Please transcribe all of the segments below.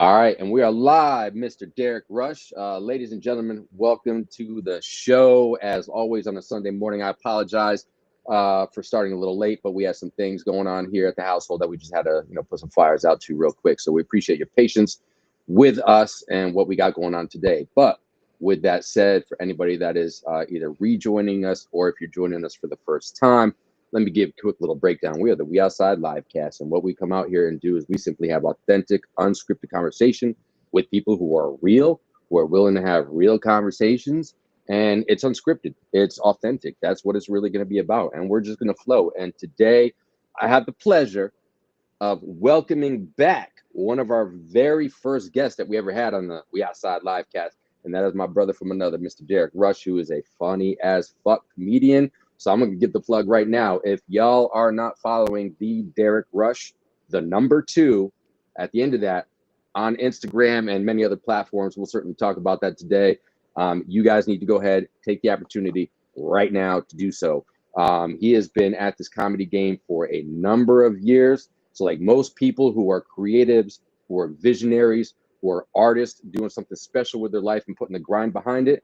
All right, and we are live, Mr. Derrick Rush. Ladies and gentlemen, welcome to the show. As always on a Sunday morning, I apologize for starting a little late, but we had some things going on here at the household that we just had to, put some fires out to real quick. So we appreciate your patience with us and what we got going on today. But with that said, for anybody that is either rejoining us or if you're joining us for the first time, let me give a quick little breakdown. We are the We Outside Livecast, and what we come out here and do is we simply have authentic, unscripted conversation with people who are real, who are willing to have real conversations, and it's unscripted. It's authentic. That's what it's really going to be about, and we're just going to flow. And today, I have the pleasure of welcoming back one of our very first guests that we ever had on the We Outside Livecast, and that is my brother from another, Mr. Derrick Rush, who is a funny as fuck comedian. So I'm going to get the plug right now. If y'all are not following the Derrick Rush, the number 2, at the end of that, on Instagram and many other platforms, we'll certainly talk about that today. You guys need to go ahead, take the opportunity right now to do so. He has been at this comedy game for a number of years. So like most people who are creatives, who are visionaries, who are artists doing something special with their life and putting the grind behind it,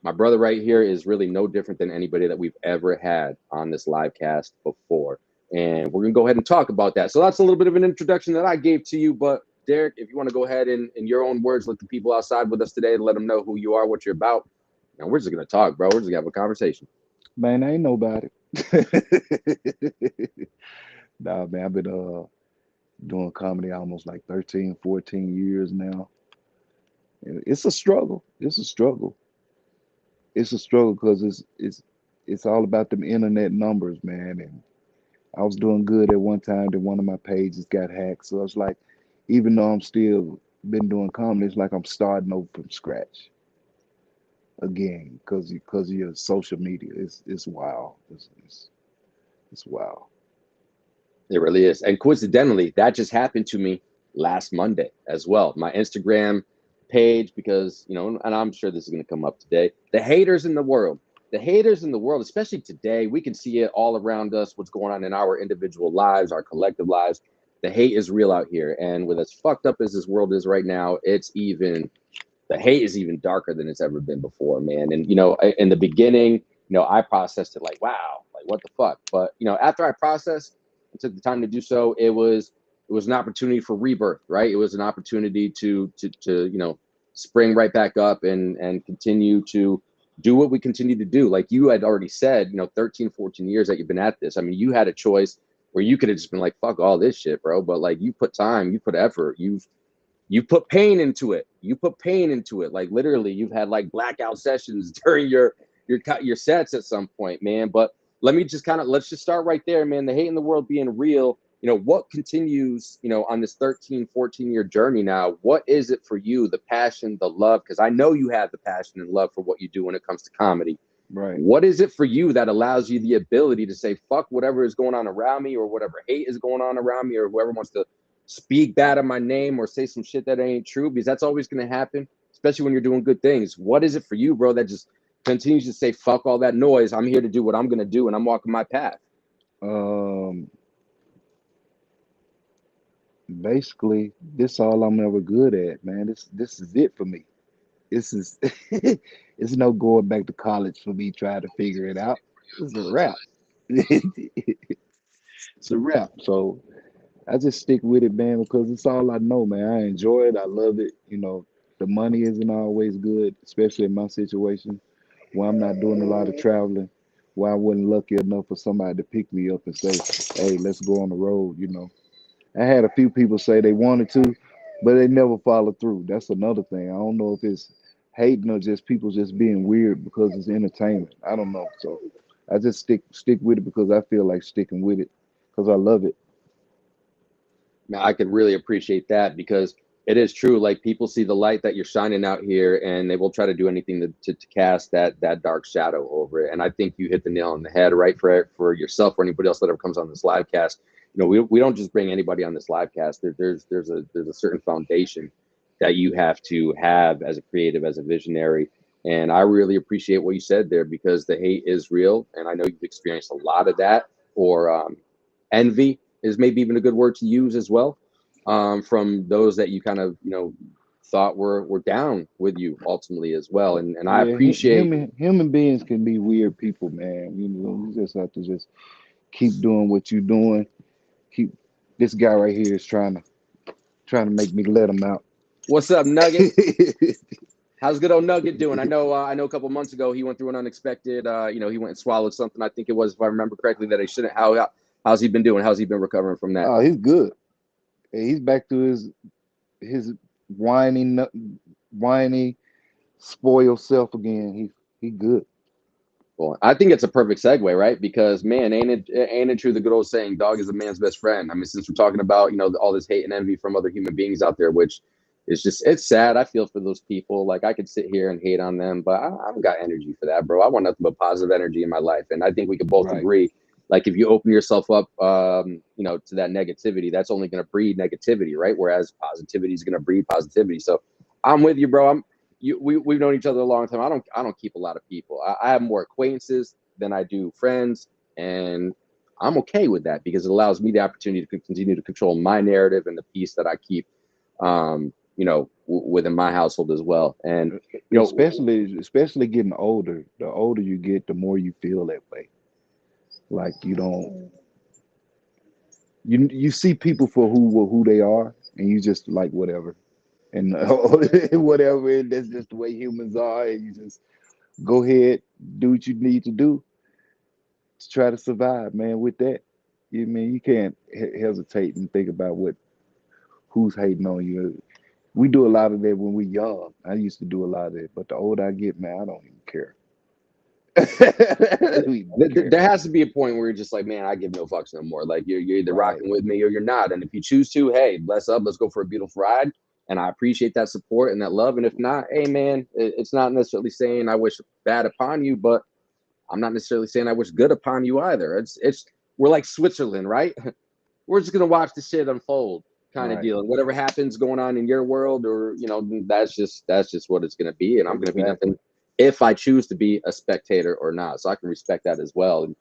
my brother right here is really no different than anybody that we've ever had on this live cast before. And we're going to go ahead and talk about that. So that's a little bit of an introduction that I gave to you. But Derrick, if you want to go ahead and in your own words, let the people outside with us today, let them know who you are, what you're about. And we're just going to talk, bro. We're just going to have a conversation. Man, I ain't nobody. Nah, man, I've been doing comedy almost like 13, 14 years now. And it's a struggle. It's a struggle. It's a struggle because it's all about them internet numbers, man. And I was doing good at one time, then one of my pages got hacked. So it's like, even though I'm still been doing comedy, it's like I'm starting over from scratch again because of your social media. It's wild. It's wild. It really is. And coincidentally, that just happened to me last Monday as well. My Instagram page, because, and I'm sure this is going to come up today, the haters in the world, especially today, we can see it all around us, what's going on in our individual lives, our collective lives. The hate is real out here. And with as fucked up as this world is right now, the hate is even darker than it's ever been before, man. And, in the beginning, I processed it like, wow, like what the fuck? But, after I processed, and took the time to do so, it was an opportunity for rebirth, right? It was an opportunity to spring right back up and continue to do what we continue to do. Like you had already said, 13, 14 years that you've been at this. I mean, you had a choice where you could have just been like, fuck all this shit, bro. But like you put time, you put effort, you put pain into it. You put pain into it. Like literally, you've had like blackout sessions during your sets at some point, man. But let's just start right there, man. The hate in the world being real. What continues, on this 13, 14-year journey now? What is it for you? The passion, the love, because I know you have the passion and love for what you do when it comes to comedy. Right. What is it for you that allows you the ability to say, fuck whatever is going on around me or whatever hate is going on around me or whoever wants to speak bad on my name or say some shit that ain't true, because that's always going to happen, especially when you're doing good things. What is it for you, bro, that just continues to say, fuck all that noise. I'm here to do what I'm going to do and I'm walking my path. Um, Basically, this all I'm ever good at, man. This is it for me. This is it's no going back to college for me trying to figure it out. It's a wrap. It's a wrap. So I just stick with it, man, because it's all I know, man. I enjoy it. I love it. The money isn't always good, especially in my situation where I'm not doing a lot of traveling, where I wasn't lucky enough for somebody to pick me up and say, hey, let's go on the road. I had a few people say they wanted to, but they never followed through. That's another thing. I don't know if it's hating or just people just being weird because it's entertainment. I don't know. So I just stick with it because I feel like sticking with it because I love it. Now, I could really appreciate that because it is true. Like people see the light that you're shining out here, and they will try to do anything to cast that dark shadow over it. And I think you hit the nail on the head, right? For yourself or anybody else that ever comes on this live cast. We don't just bring anybody on this live cast. There's a certain foundation that you have to have as a creative, as a visionary. And I really appreciate what you said there because the hate is real, and I know you've experienced a lot of that. Or envy is maybe even a good word to use as well. from those that you kind of thought were down with you ultimately as well. And I Yeah, appreciate. human beings can be weird people, man. You just have to just keep doing what you're doing. Keep this guy right here is trying to make me let him out. What's up, Nugget? How's good old Nugget doing? I know a couple months ago he went through an unexpected. He went and swallowed something. I think it was, if I remember correctly, that he shouldn't. How's he been doing? How's he been recovering from that? Oh, he's good. Hey, he's back to his whiny, whiny, spoiled self again. He good. Well, I think it's a perfect segue, right? Because man, ain't it true the good old saying, "Dog is a man's best friend." I mean, since we're talking about all this hate and envy from other human beings out there, which is just it's sad. I feel for those people. Like I could sit here and hate on them, but I don't got energy for that, bro. I want nothing but positive energy in my life, and I think we could both Right. agree. Like if you open yourself up, to that negativity, that's only going to breed negativity, right? Whereas positivity is going to breed positivity. So I'm with you, bro. We've known each other a long time. I don't keep a lot of people. I have more acquaintances than I do friends, and I'm okay with that because it allows me the opportunity to continue to control my narrative and the peace that I keep, within my household as well. And you know, Especially getting older. The older you get, the more you feel that way. Like you don't you see people for who they are, and you just like whatever and whatever. And that's just the way humans are, and you just go ahead, do what you need to do to try to survive, man. With that, you mean you can't hesitate and think about who's hating on you. We do a lot of that when we're young. I used to do a lot of it, but the older I get, man, I don't even care. I don't even care. there has to be a point where you're just like, man, I give no fucks no more. Like you're either Right, rocking with me or you're not. And if you choose to, hey, bless up, let's go for a beautiful ride. And I appreciate that support and that love. And if not, hey, man, it's not necessarily saying I wish bad upon you, but I'm not necessarily saying I wish good upon you either. It's we're like Switzerland, right? We're just gonna watch the shit unfold, kind of right, deal. And whatever happens going on in your world, or that's just what it's gonna be. And I'm gonna be exactly. nothing if I choose to be a spectator or not. So I can respect that as well. And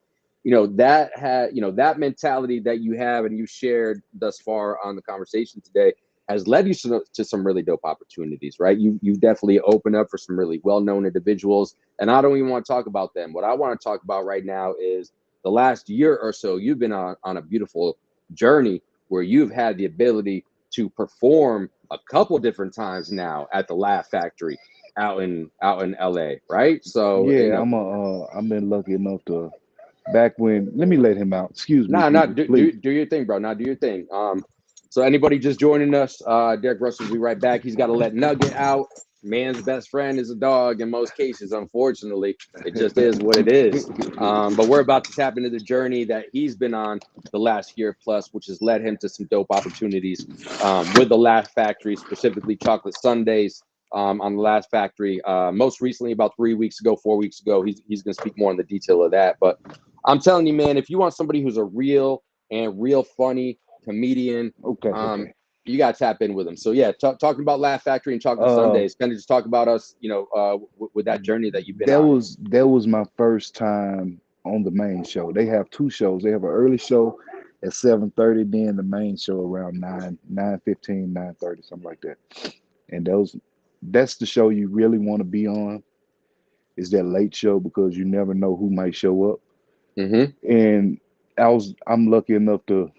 that mentality that you have and you shared thus far on the conversation today has led you to some really dope opportunities, right? You definitely open up for some really well-known individuals, and I don't even want to talk about them. What I want to talk about right now is the last year or so you've been on a beautiful journey where you've had the ability to perform a couple different times now at the Laugh Factory out in LA, right? So Yeah, I've been lucky enough to back when. Let me let him out. Excuse me, nah, people, do, please. do do your thing, bro. Now do your thing. So anybody just joining us, Derrick Rush will be right back. He's got to let Nugget out. Man's best friend is a dog in most cases. Unfortunately, it just is what it is. But we're about to tap into the journey that he's been on the last year plus, which has led him to some dope opportunities with the Last Factory, specifically chocolate sundaes on the Last Factory. Most recently, about 3 weeks ago, 4 weeks ago, he's going to speak more on the detail of that. But I'm telling you, man, if you want somebody who's a real funny comedian, Okay, um, okay. you got to tap in with them. So yeah, talking about Laugh Factory and Chocolate Uh, Sundays, kind of just talk about us, with that journey that you've been that on. was my first time on the main show. They have two shows. They have an early show at 7:30, then the main show around 9:15, 9:30, something like that. And that's the show you really want to be on. Is that late show because you never know who might show up. Mm-hmm. And I'm lucky enough to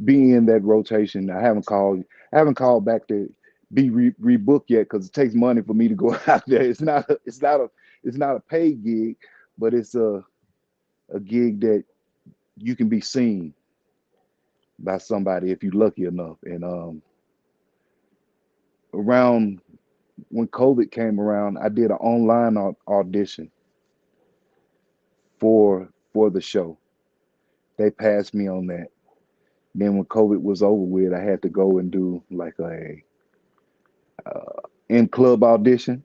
be in that rotation. I haven't called back to be rebooked yet because it takes money for me to go out there. It's not a paid gig, but it's a gig that you can be seen by somebody if you're lucky enough. And around when COVID came around, I did an online audition for the show. They passed me on that. Then when COVID was over with, I had to go and do like a in club audition,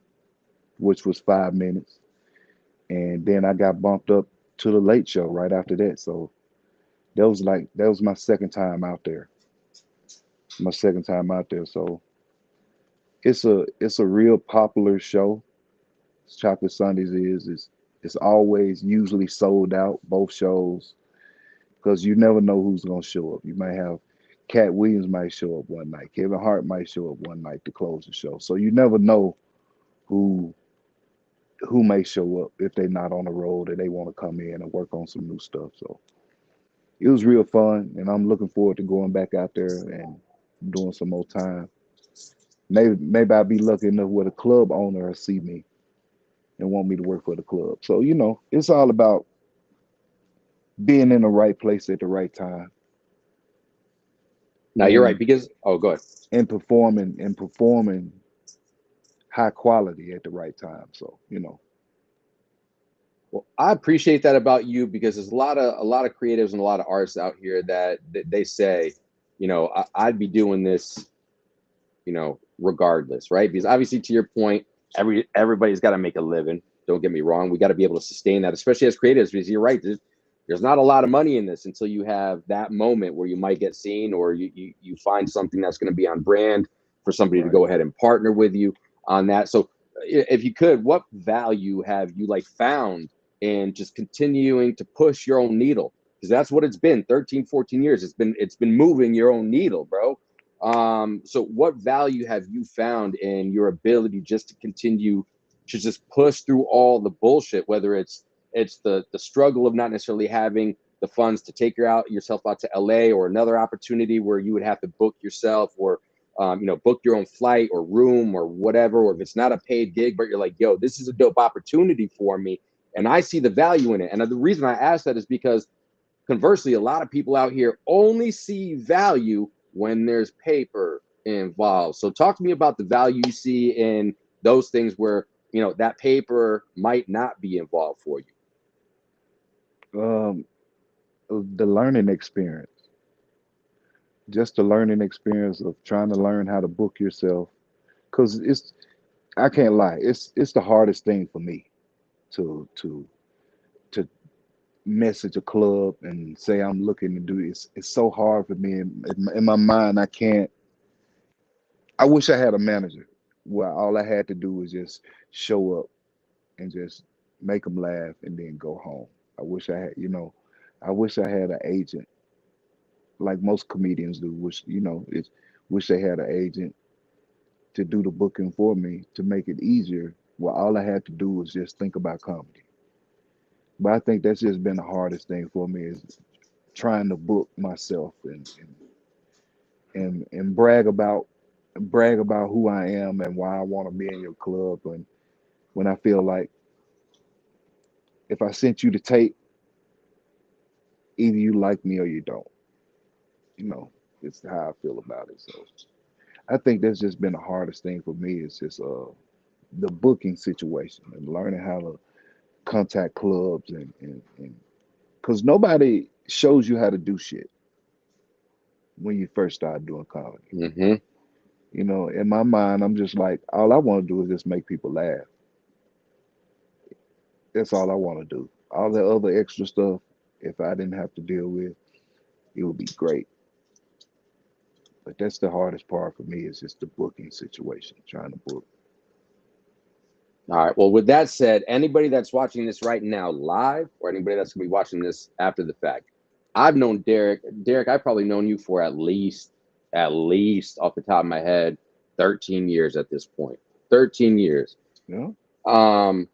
which was 5 minutes, and then I got bumped up to the late show right after that. So that was my second time out there. My second time out there. So it's a real popular show. Chocolate Sundays it's always usually sold out both shows because you never know who's gonna show up. You might have Cat Williams might show up one night. Kevin Hart might show up one night to close the show. So you never know who who may show up if they're not on the road or they want to come in and work on some new stuff. So it was real fun, and I'm looking forward to going back out there and doing some more time. Maybe I'll be lucky enough where the club owner will see me and want me to work for the club. So it's all about being in the right place at the right time Now you're right and because go ahead. and performing high quality at the right time. So Well, I appreciate that about you because there's a lot of creatives and a lot of artists out here that they say, I'd be doing this, regardless, right? Because obviously, to your point, everybody's got to make a living. Don't get me wrong. We got to be able to sustain that, especially as creatives, because you're right. There's not a lot of money in this until you have that moment where you might get seen or you find something that's going to be on brand for somebody to right. go ahead and partner with you on that. So if you could, what value have you like found in just continuing to push your own needle? Because that's what it's been 13, 14 years. It's been moving your own needle, bro. So what value have you found in your ability just to continue to just push through all the bullshit, whether it's the struggle of not necessarily having the funds to take yourself out to LA, or another opportunity where you would have to book yourself, or book your own flight or room or whatever, or if it's not a paid gig, but you're like, yo, this is a dope opportunity for me, and I see the value in it. And the reason I ask that is because conversely, a lot of people out here only see value when there's paper involved. So talk to me about the value you see in those things where that paper might not be involved for you. um the learning experience, just the learning experience of trying to learn how to book yourself, because I can't lie, it's the hardest thing for me to message a club and say I'm looking to do this. It's so hard for me in my mind. I can't. I wish I had a manager where all I had to do was just show up and just make them laugh and then go home. I wish I had, I wish I had an agent like most comedians do. Wish they had an agent to do the booking for me to make it easier. Well, all I had to do was just think about comedy. But I think that's just been the hardest thing for me is trying to book myself and brag about who I am and why I want to be in your club. And when I feel like if I sent you the tape, either you like me or you don't. You know, it's how I feel about it. So I think that's just been the hardest thing for me is just the booking situation and learning how to contact clubs and because nobody shows you how to do shit when you first start doing comedy. Mm-hmm. In my mind, I'm just like, all I want to do is just make people laugh. That's all I want to do. All the other extra stuff, if I didn't have to deal with, it would be great. But that's the hardest part for me is just the booking situation, trying to book. All right. Well, with that said, anybody that's watching this right now live, or anybody that's going to be watching this after the fact, I've known Derrick. Derrick, I've probably known you for at least off the top of my head, 13 years at this point. 13 years. You know? Um,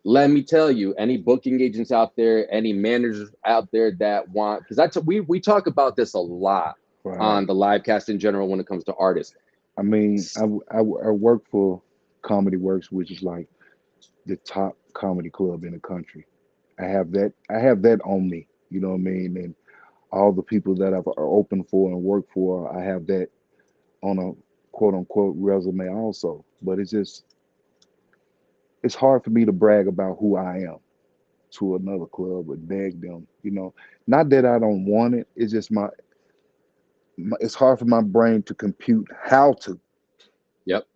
Let me tell you, any booking agents out there, any managers out there that want, because we talk about this a lot Right. on the live cast in general when it comes to artists. I mean, I work for Comedy Works, which is like the top comedy club in the country. I have that on me. You know what I mean? And all the people that I've opened for and worked for, I have that on a quote unquote resume also. But it's hard for me to brag about who I am to another club or beg them. Not that I don't want it. It's just it's hard for my brain to compute how to. Yep.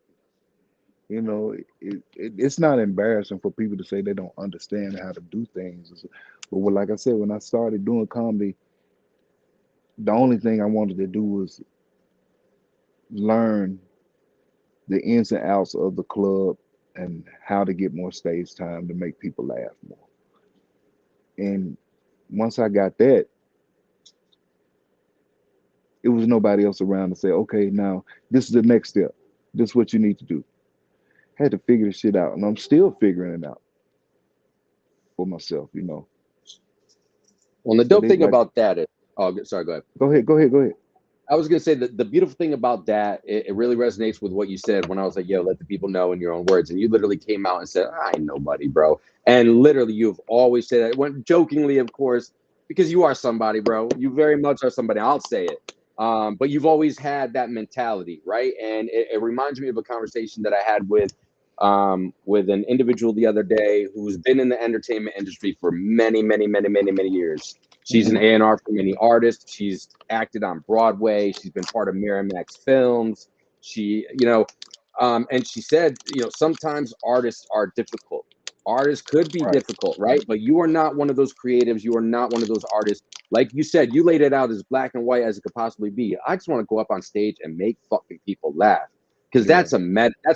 It's not embarrassing for people to say they don't understand how to do things. But like I said, when I started doing comedy, the only thing I wanted to do was learn the ins and outs of the club and how to get more stage time to make people laugh more. And once I got that, It was nobody else around to say, okay, now this is the next step. This is what you need to do. Had to figure the shit out, and I'm still figuring it out for myself, you know. Well, the But dope it's thing like, about that is, oh, sorry, go ahead. go ahead, go ahead, go ahead. I was gonna say that the beautiful thing about that, it really resonates with what you said when I was like, "Yo, let the people know in your own words." And you literally came out and said, "I ain't nobody, bro." And literally, you've always said that. When jokingly, of course, because you are somebody, bro. You very much are somebody. I'll say it. But you've always had that mentality, right? And it reminds me of a conversation that I had with an individual the other day who's been in the entertainment industry for many, many, many, many, many years. She's an Hmm. A&R for many artists. She's acted on Broadway. She's been part of Miramax Films. She, and she said, sometimes artists are difficult. Artists could be Right. difficult, right? But you are not one of those creatives. You are not one of those artists. Like you said, you laid it out as black and white as it could possibly be. I just want to go up on stage and make fucking people laugh because Yeah. that's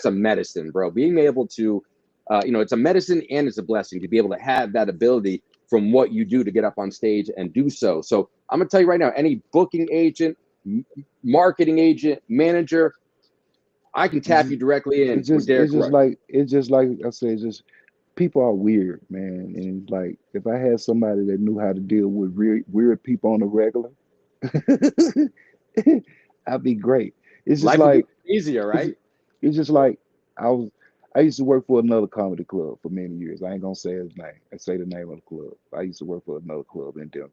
a medicine, bro. Being able to, it's a medicine and it's a blessing to be able to have that ability from what you do to get up on stage and do so. So I'm gonna tell you right now, any booking agent, marketing agent, manager, I can It's tap just, you directly in with Derrick Rush. it's just like I said, it's just people are weird, man. And like if I had somebody that knew how to deal with weird people on the regular, I'd be great. It's just Life would be like easier, it's, right? it's just like I was I used to work for another comedy club for many years. I ain't gonna say his name. I say the name of the club. I used to work for another club in Denver.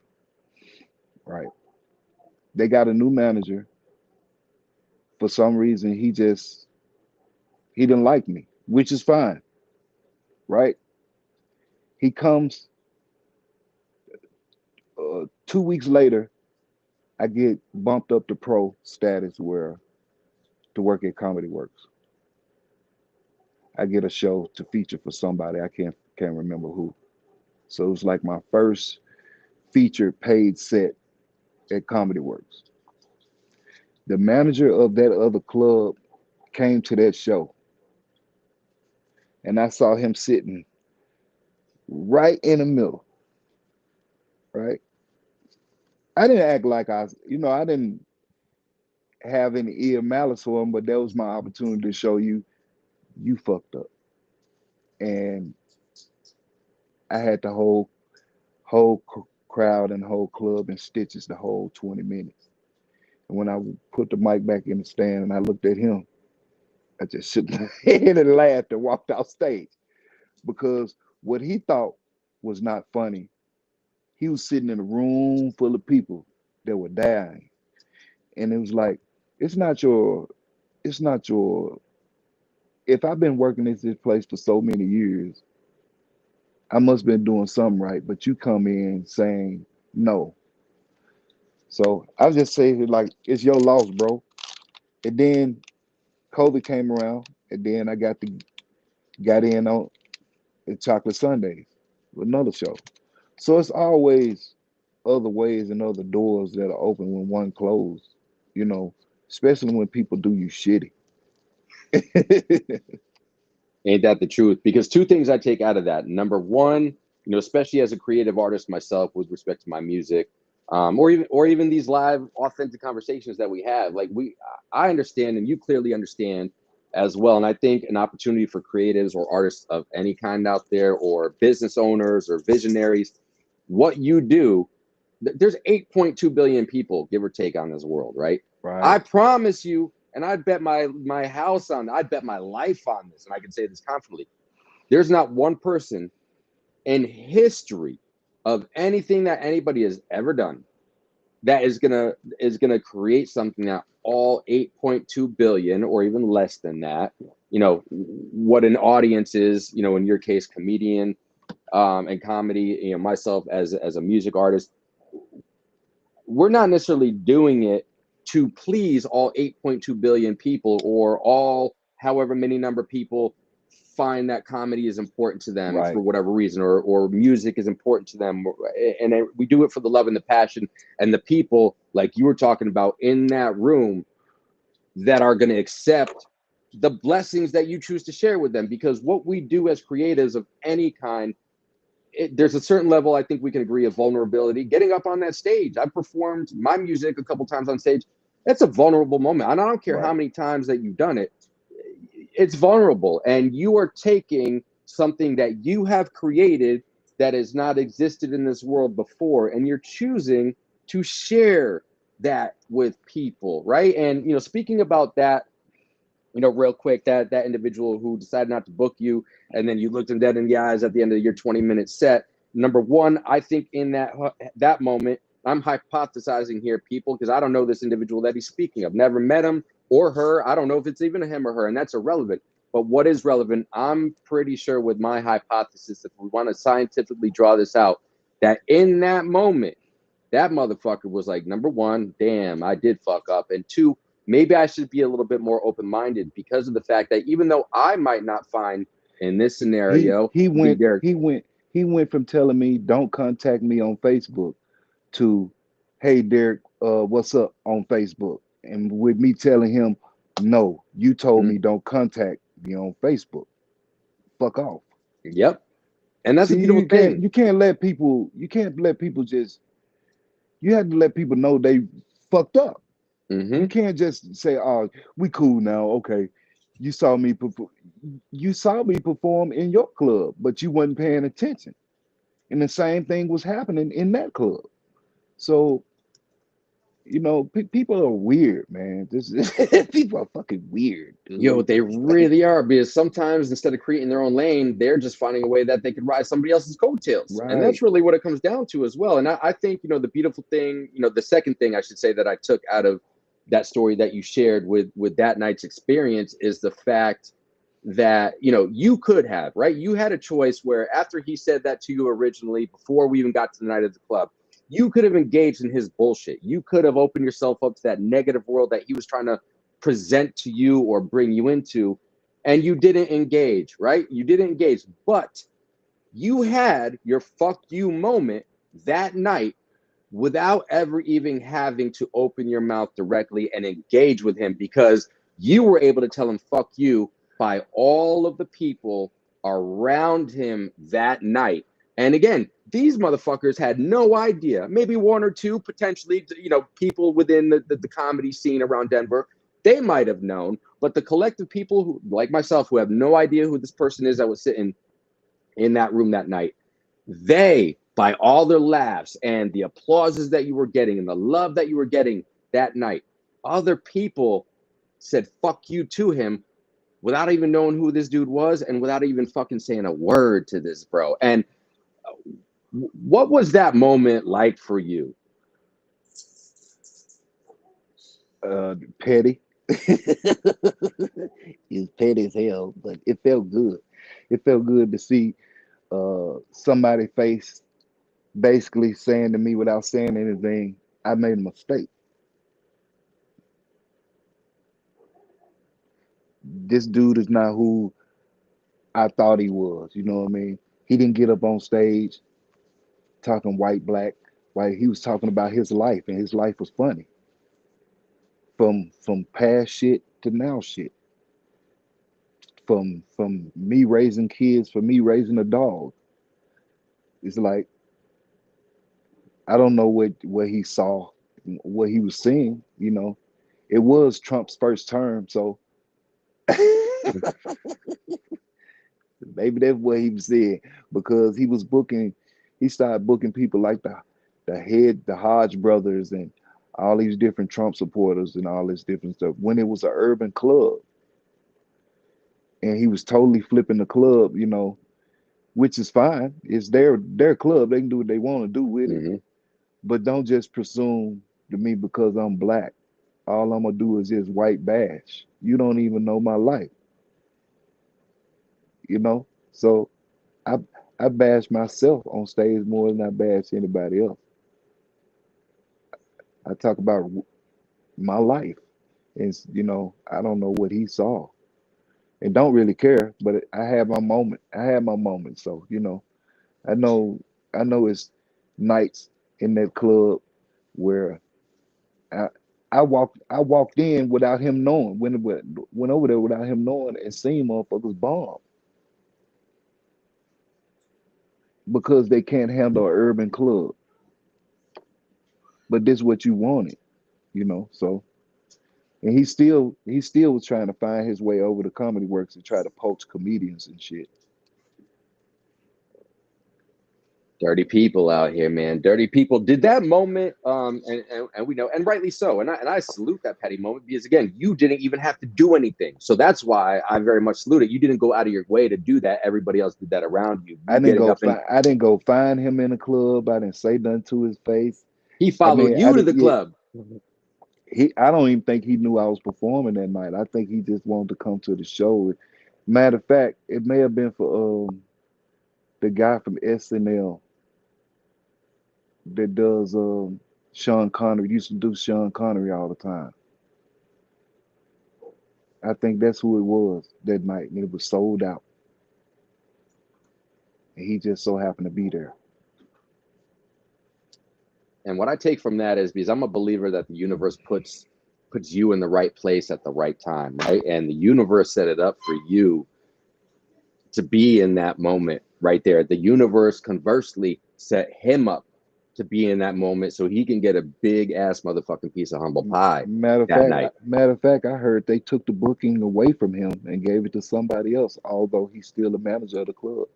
Right. They got a new manager. For some reason he didn't like me, which is fine, right? He comes 2 weeks later, I get bumped up to pro status where to work at Comedy Works. I get a show to feature for somebody. I can't remember who. So it was like my first featured paid set at Comedy Works. The manager of that other club came to that show, and I saw him sitting right in the middle. Right, I didn't act like I didn't have any ear malice for him, but that was my opportunity to show you fucked up. And I had the crowd and whole club in stitches the whole 20 minutes. And when I put the mic back in the stand and I looked at him, I just shook my head and laughed and walked off stage because what he thought was not funny, he was sitting in a room full of people that were dying. And it was like, it's not your, it's not your, if I've been working at this place for so many years, I must have been doing something right. But you come in saying no. So I was just saying, like, it's your loss, bro. And then COVID came around, and then I got in on the Chocolate Sundays, another show. So it's always other ways and other doors that are open when one closed, you know, especially when people do you shitty. Ain't that the truth? Because two things I take out of that. Number one, especially as a creative artist myself, with respect to my music, or even these live, authentic conversations that we have. Like I understand, and you clearly understand as well. And I think an opportunity for creatives or artists of any kind out there, or business owners or visionaries, what you do. There's 8.2 billion people, give or take, on this world, right? Right, I promise you, and I'd bet my house on, I'd bet my life on this, and I can say this confidently. There's not one person in history of anything that anybody has ever done that is gonna create something that all 8.2 billion or even less than that, what an audience is, in your case, comedian, and comedy, myself as a music artist, we're not necessarily doing it to please all 8.2 billion people, or all however many number of people find that comedy is important to them for right, whatever reason, or music is important to them, and we do it for the love and the passion, and the people like you were talking about in that room that are going to accept the blessings that you choose to share with them. Because what we do as creatives of any kind, there's a certain level, I think we can agree, of vulnerability. Getting up on that stage, I've performed my music a couple times on stage. It's a vulnerable moment. And I don't care how Right. many times that you've done it, it's vulnerable. And you are taking something that you have created that has not existed in this world before, and you're choosing to share that with people, right? And speaking about that, real quick, that individual who decided not to book you, and then you looked him dead in the eyes at the end of your 20-minute set. Number one, I think in that moment, I'm hypothesizing here, people, because I don't know this individual that he's speaking of. Never met him or her. I don't know if it's even a him or her, and that's irrelevant. But what is relevant, I'm pretty sure with my hypothesis, if we want to scientifically draw this out, that in that moment, that motherfucker was like, number one, damn, I did fuck up. And two, maybe I should be a little bit more open minded because of the fact that even though I might not find in this He scenario he the went Derek. he went he went from telling me don't contact me on Facebook to, hey Derek, what's up on Facebook? And with me telling him, no, you told Mhm. me don't contact me on Facebook. Fuck off. Yep. And that's a See, beautiful thing. you can't let people just you have to let people know they fucked up. You Hmm. can't just say, "Oh, we cool now." Okay, you saw me perform. You saw me perform in your club, but you wasn't paying attention, and the same thing was happening in that club. So people are weird, man. This people are fucking weird, Yo, dude. they It's like, really are, because sometimes instead of creating their own lane, they're just finding a way that they could ride somebody else's coattails. And right. that's really what it comes down to as well. And I think, the beautiful thing, the second thing I should say that I took out of that story that you shared with that night's experience is the fact that, you could have, right? You had a choice where after he said that to you originally, before we even got to the night of the club, you could have engaged in his bullshit. You could have opened yourself up to that negative world that he was trying to present to you or bring you into, and you didn't engage, right? You didn't engage, but you had your fuck you moment that night without ever even having to open your mouth directly and engage with him, because you were able to tell him fuck you by all of the people around him that night. And again, these motherfuckers had no idea. Maybe one or two potentially, people within the comedy scene around Denver, they might have known. But the collective people who, like myself, who have no idea who this person is that was sitting in that room that night, they, by all their laughs and the applauses that you were getting and the love that you were getting that night, other people said fuck you to him without even knowing who this dude was and without even fucking saying a word to this bro. And what was that moment like for you? Petty. It's petty as hell, but it felt good. It felt good to see somebody face basically saying to me without saying anything, I made a mistake. This dude is not who I thought he was. You know what I mean? He didn't get up on stage talking white, black, white. He was talking about his life, and his life was funny. From past shit to now shit. From me raising kids, for me raising a dog. It's like I don't know what he saw, what he was seeing. It was Trump's first term, so maybe that's what he was saying because he started booking people like the Hodge brothers and all these different Trump supporters and all this different stuff when it was an urban club, and he was totally flipping the club, which is fine. It's their club; they can do what they want to do with it. Mm-hmm. But don't just presume to me because I'm black. All I'm gonna do is just white bash. You don't even know my life, you know. So I I bash myself on stage more than I bash anybody else. I talk about my life, and I don't know what he saw, and don't really care. But I had my moment. I had my moment. So I know I know it's nights in that club where I I walked in without him knowing. Went over there without him knowing and seen motherfuckers bomb because they can't handle an urban club. But this is what you wanted. So. And he still was trying to find his way over to Comedy Works and try to poach comedians and shit. Dirty people out here, man. Dirty people. Did that moment, and we know, and rightly so. And I salute that petty moment because again, you didn't even have to do anything. So that's why I very much salute it. You didn't go out of your way to do that. Everybody else did that around you. I You didn't getting go up and find I didn't go find him in the club. I didn't say nothing to his face. he I followed mean, I you to didn't the yeah, club. I don't even think he knew I was performing that night. I think he just wanted to come to the show. Matter of fact, it may have been for the guy from SNL that does Sean Connery. Used to do Sean Connery all the time. I think that's who it was that night, and it was sold out. And he just so happened to be there. And what I take from that is because I'm a believer that the universe puts you in the right place at the right time, right? And the universe set it up for you to be in that moment right there. The universe conversely set him up to be in that moment so he can get a big ass motherfucking piece of humble pie Matter of that fact, night. I heard they took the booking away from him and gave it to somebody else, although he's still a manager of the club.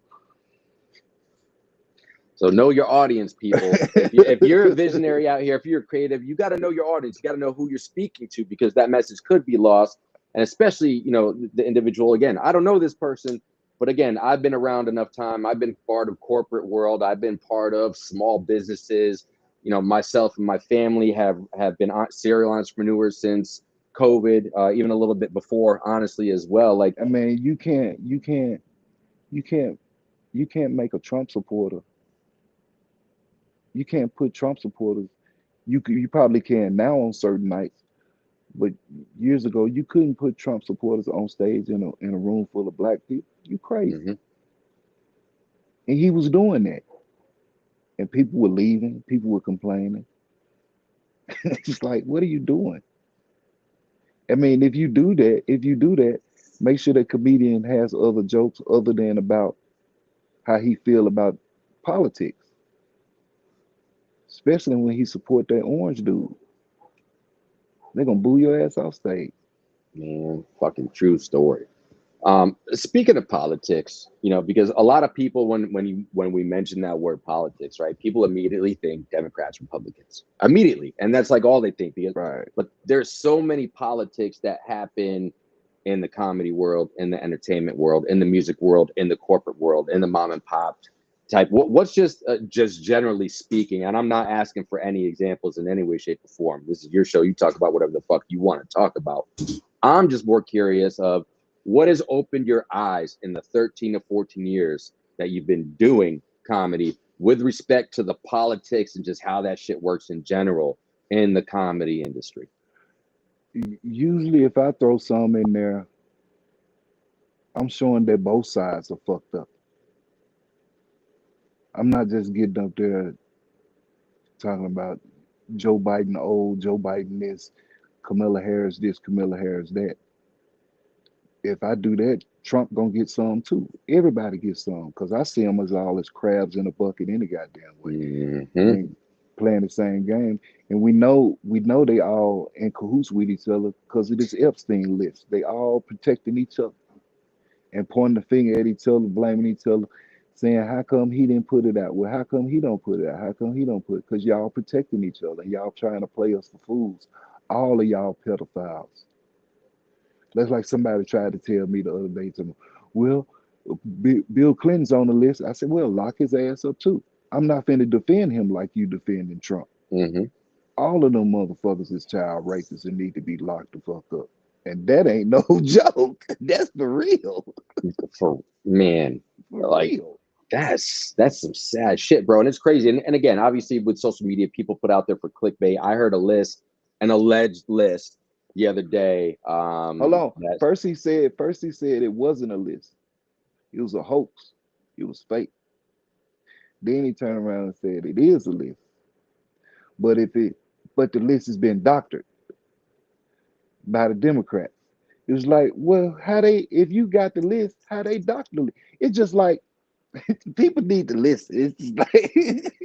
So know your audience, people. If you're a visionary out here, if you're creative, you got to know your audience. You got to know who you're speaking to because that message could be lost. And especially, the individual. Again, I don't know this person, but again, I've been around enough time. I've been part of corporate world. I've been part of small businesses. Myself and my family have been serial entrepreneurs since COVID, even a little bit before, honestly, as well. Like, I mean, you can't, you can't make a Trump supporter. You can't put Trump supporters. You probably can now on certain nights, but years ago you couldn't put Trump supporters on stage in a room full of black people. You crazy. mhm. And he was doing that, and people were leaving. People were complaining. It's like, what are you doing? I mean, if you do that, make sure that comedian has other jokes other than about how he feel about politics, especially when he support that orange dude. They're gonna boo your ass off stage. Man, fucking true story. Speaking of politics, because a lot of people when we mention that word politics, right, people immediately think Democrats, Republicans, immediately, and that's like all they think. Right. But there's so many politics that happen in the comedy world, in the entertainment world, in the music world, in the corporate world, in the mom and pop type. What's just generally speaking, and I'm not asking for any examples in any way, shape, or form. This is your show. You talk about whatever the fuck you want to talk about. I'm just more curious of what has opened your eyes in the 13 to 14 years that you've been doing comedy with respect to the politics and just how that shit works in general in the comedy industry. Usually, if I throw some in there, I'm showing that both sides are fucked up. I'm not just getting up there talking about Joe Biden old, Joe Biden this, Kamala Harris this, Kamala Harris that. If I do that, Trump gonna get some too. Everybody gets some because I see them as all as crabs in a bucket any goddamn way. I Mm-hmm. mean, playing the same game, and we know they all in cahoots with each other because of this Epstein list. They all protecting each other and pointing the finger at each other, blaming each other, saying, "How come he didn't put it out? Well, how come he don't put it out? How come he don't put it? Because y'all protecting each other. Y'all trying to play us for fools. All of y'all pedophiles." That's like somebody tried to tell me the other day to me, well, Bill Clinton's on the list. I said, well, lock his ass up too. I'm not finna defend him like you defending Trump. Mm-hmm. All of them motherfuckers is child rapists and need to be locked the fuck up. And that ain't no joke. That's for real. For man, For like real. that's some sad shit, bro. And it's crazy. And again, obviously with social media, people put out there for clickbait. I heard an alleged list the other day. Hold on. That First he said it wasn't a list. It was a hoax. It was fake. Then he turned around and said it is a list. But if it but the list has been doctored by the Democrats. It was like, well, how they if you got the list, how they doctor the list? It's just like people need to listen. It's just like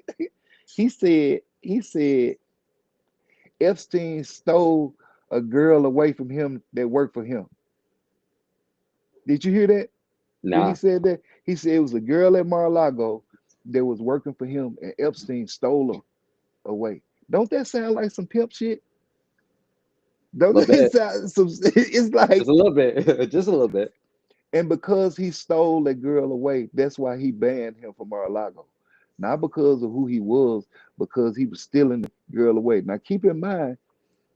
he said Epstein stole a girl away from him that worked for him. Did you hear that? When he Nah. said that, he said it was a girl at Mar-a-Lago that was working for him, and Epstein stole her away. Don't that sound like some pimp shit? A Don't little that bit. sound some? It's Just like, a little bit. Just a little bit. and because he stole that girl away, that's why he banned him from Mar-a-Lago. Not because of who he was, because he was stealing the girl away. Now keep in mind,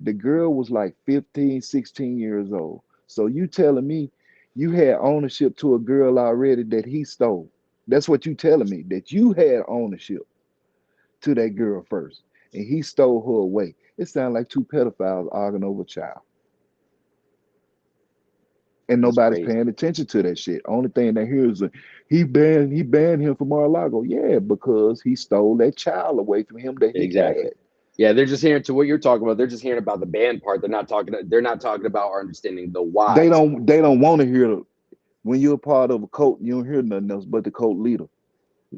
the girl was like 15, 16 years old. So you telling me you had ownership to a girl already that he stole. That's what you telling me, that you had ownership to that girl first. And he stole her away. It sounds like two pedophiles arguing over a child. And It's nobody's crazy. paying attention to that shit. Only thing they hear is he banned him from Mar-a-Lago. Yeah, because he stole that child away from him that he Exactly. had. Yeah, they're just hearing to what you're talking about. They're just hearing about the band part. They're not talking about or understanding the They whys. don't they don't want to hear when you're a part of a cult, you don't hear nothing else but the cult leader.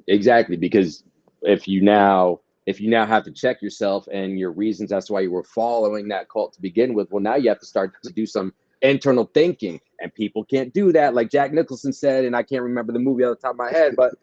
Exactly, because if you now have to check yourself and your reasons as to why you were following that cult to begin with, well, now you have to start to do some internal thinking, and people can't do that. Like Jack Nicholson said, and I can't remember the movie off the top of my head, but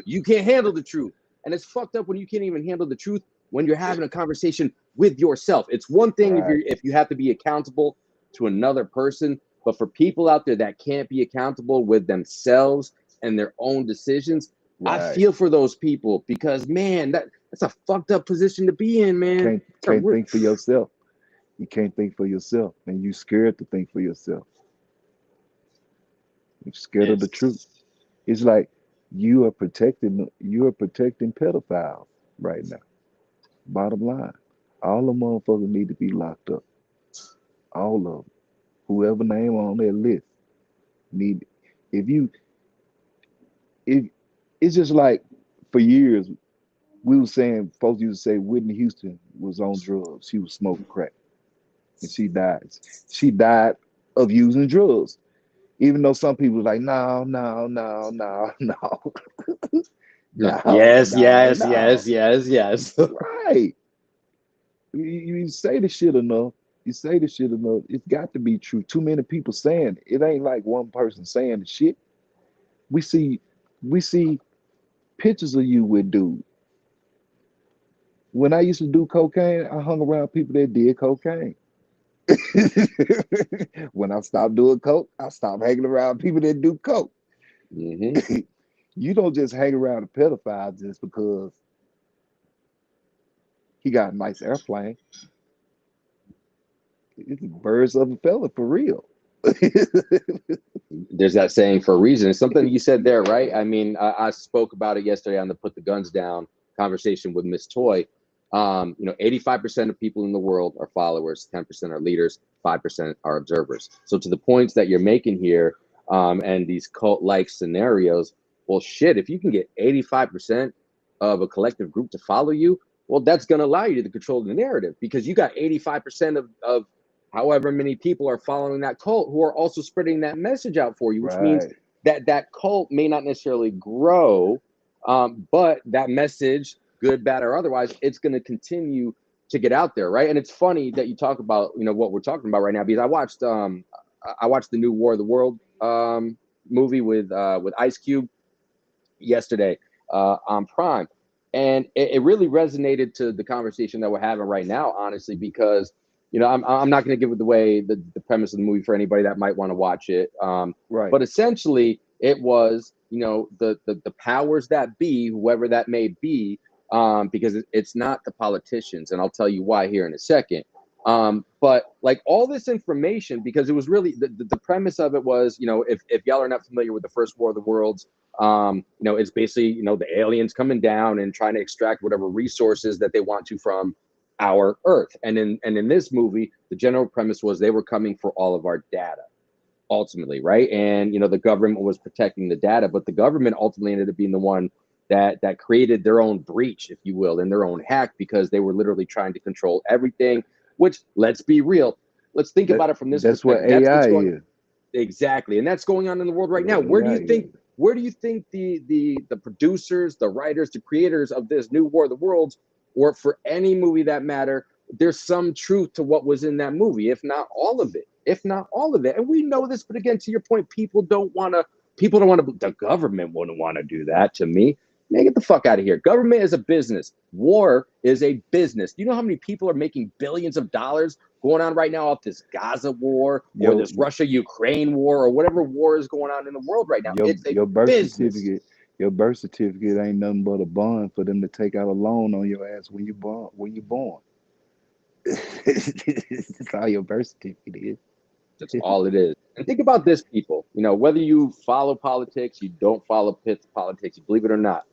you can't handle the truth, and it's fucked up when you can't even handle the truth when you're having a conversation with yourself. It's one thing if Right, you have to be accountable to another person, but for people out there that can't be accountable with themselves and their own decisions, I right. feel for those people because man, that's a fucked up position to be in, man. Can't It's a can't think for yourself. You can't think for yourself, and you scared to think for yourself. You're scared of the truth. it's It's like you are protecting pedophiles right now. Bottom line, all the motherfuckers need to be locked up. All of them. Whoever name on that list need. If you if it's just like for years we were saying folks used to say Whitney Houston was on drugs. She was smoking crack and she died. She died of using drugs. Even though some people were like, no, no, no, no, no, no, yes, no, yes, no. yes, yes, yes. Right. You say the shit enough. You say the shit enough. It's got to be true. Too many people saying it. It ain't like one person saying the shit. We see we see pictures of you with dude. When I used to do cocaine, I hung around people that did cocaine. When I stopped doing coke, I stopped hanging around people that do coke. hmm You don't just hang around a pedophile just because he got a nice airplane. It's birds of a feather for real. There's that saying for a reason. It's something you said there, right? I mean, I spoke about it yesterday on the Put the Guns Down conversation with Miss Toy. 85% of people in the world are followers, 10% are leaders, 5% are observers. So to the points that you're making here, and these cult-like scenarios, well, shit, if you can get 85% of a collective group to follow you, well, that's going to allow you to control the narrative because you got 85% of however many people are following that cult who are also spreading that message out for you, which means Right. that that cult may not necessarily grow, but that message, good, bad, or otherwise, it's going to continue to get out there, right? And it's funny that you talk about what we're talking about right now because I watched the new War of the World movie with Ice Cube yesterday on Prime, and it really resonated to the conversation that we're having right now, honestly, because I'm not going to give it away the premise of the movie for anybody that might want to watch it, Right. but essentially it was the powers that be, whoever that may be, because it's not the politicians, and I'll tell you why here in a second. But like all this information, because it was really the premise of it was, if y'all are not familiar with the first War of the Worlds, it's basically, the aliens coming down and trying to extract whatever resources that they want to from our Earth. And in this movie, the general premise was they were coming for all of our data, ultimately, right? And the government was protecting the data, but the government ultimately ended up being the one that created their own breach, if you will, and their own hack because they were literally trying to control everything. Which, let's be real, let's think That about it from this that's what perspective. That's what's AI going is. exactly, and that's going on in the world right What now. Where do AI you think? is. Where do you think the producers, the writers, the creators of this new War of the Worlds, or for any movie that matter, there's some truth to what was in that movie, if not all of it. If not all of it. And we know this, but again, to your point, people don't want to, the government wouldn't want to do that to me. Man, get the fuck out of here. Government is a business. War is a business. Do you know how many people are making billions of dollars going on right now off this Gaza war or Your this Russia-Ukraine war or whatever war is going on in the world right now? your It's a your birth business. certificate, your birth certificate ain't nothing but a bond for them to take out a loan on your ass when you born. When you born, that's all your birth certificate That's is. all it is. And think about this, people. Whether you follow politics, you don't follow politics, you believe it or not.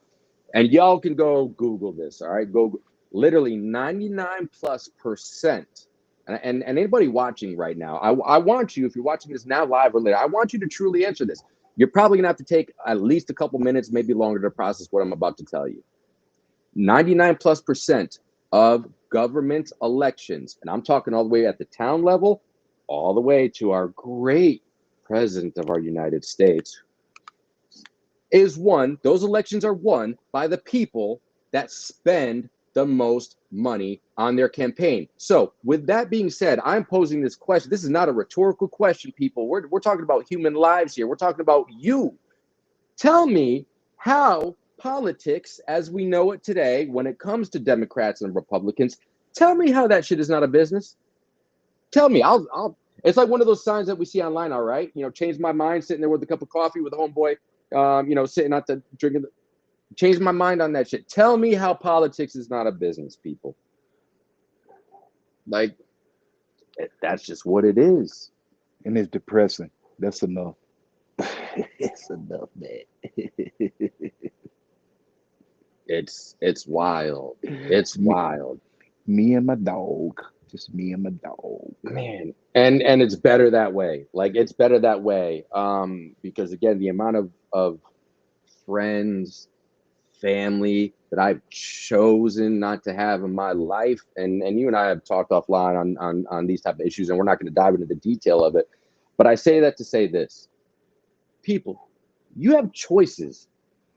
And y'all can go Google this, all right? Go literally 99 plus percent. And anybody watching right now, I want you, if you're watching this now live or later, I want you to truly answer this. You're probably gonna have to take at least a couple minutes, maybe longer to process what I'm about to tell you. 99 plus percent of government elections, and I'm talking all the way at the town level, all the way to our great president of our United States, those elections are won by the people that spend the most money on their campaign. So, with that being said, I'm posing this question. This is not a rhetorical question, people. We're talking about human lives here. We're talking about you. Tell me how politics, as we know it today, when it comes to Democrats and Republicans, tell me how that shit is not a business. Tell me. I'll. It's like one of those signs that we see online. All right, change my mind. Sitting there with a cup of coffee with a homeboy. Sitting at the drinking. Change my mind on that shit. Tell me how politics is not a business, people. Like, that's just what it is. And it's depressing. That's enough. It's enough, man. It's wild. It's me, wild. me and my dog. Just me and my dog. Man, and it's better that way. Like, it's better that way. Because again, the amount of friends, family that I've chosen not to have in my life, and you and I have talked offline on these type of issues, and we're not going to dive into the detail of it. But I say that to say this: people, you have choices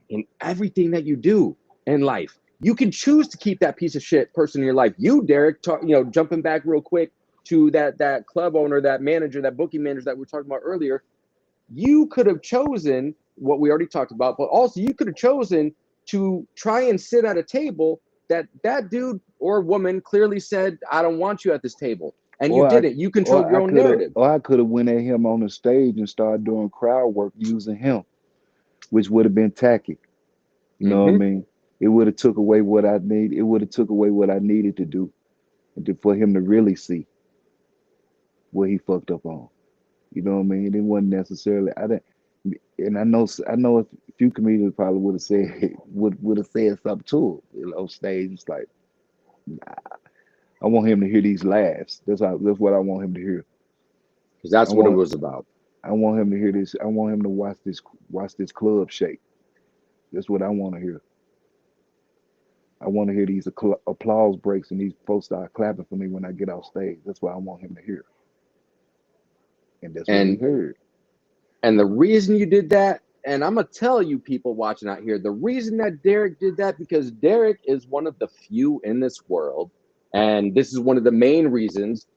in everything that you do in life. You can choose to keep that piece of shit person in your life. You, Derrick, jumping back real quick to that club owner, that manager, that booking manager that we were talking about earlier. You could have chosen what we already talked about, but also you could have chosen to try and sit at a table that dude or woman clearly said, "I don't want you at this table," and you Or I didn't. You controlled your own narrative. or I could have went at him on the stage and started doing crowd work using him, which would have been tacky. You know what I Mm-hmm. mean? It would have took away what I need. It would have took away what I needed to do for him to really see what he fucked up on. You know what I mean? It wasn't necessarily. I didn't, and I know a few comedians probably would have said would have said something to him, on stage. It's like I want him to hear these laughs. That's what I want him to hear. Because I that's what it want was about. I want him to hear this. I want him to watch this club shake. That's what I want to hear. I want to hear these applause breaks and these folks start clapping for me when I get off stage. That's what I want him to hear, and that's what he And heard. And the reason you did that, and I'm gonna tell you, people watching out here, the reason that Derrick did that, because Derrick is one of the few in this world, and this is one of the main reasons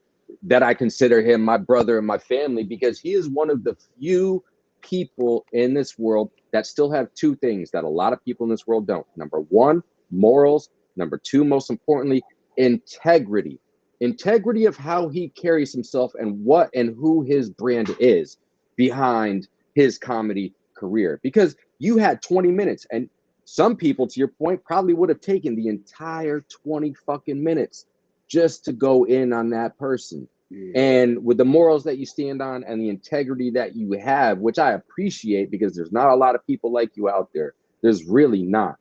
that I consider him my brother and my family, because he is one of the few people in this world that still have two things that a lot of people in this world don't. Number one, morals. Number two, most importantly, integrity. Integrity of how he carries himself and what and who his brand is behind his comedy career. Because you had 20 minutes, and some people, to your point, probably would have taken the entire 20 fucking minutes just to go in on that person. Yeah. And with the morals that you stand on and the integrity that you have, which I appreciate, because there's not a lot of people like you out there. There's really not.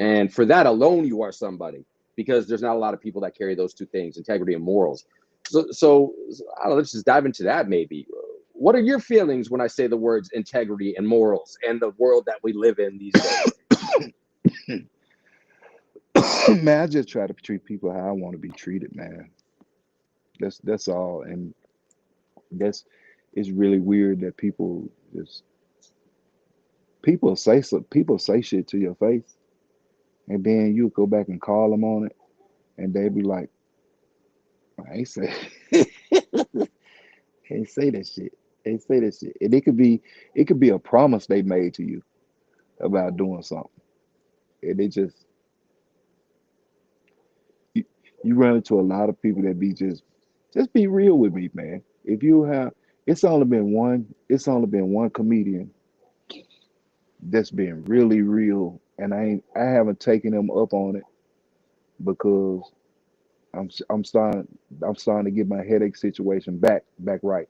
And for that alone, you are somebody, because there's not a lot of people that carry those two things, integrity and morals. So I don't know, let's just dive into that maybe. What are your feelings when I say the words integrity and morals and the world that we live in these days? Man, I just try to treat people how I want to be treated, man. That's all, and that's it's really weird that just people say shit to your face, and then you go back and call them on it, and they be like, I ain't say ain't say that shit. Ain't say that shit. And it could be a promise they made to you about doing something. And they you, you run into a lot of people that be just be real with me, man. If you have it's only been one comedian that's been really real, and I haven't taken them up on it because I'm I'm starting I'm starting to get my headache situation back right.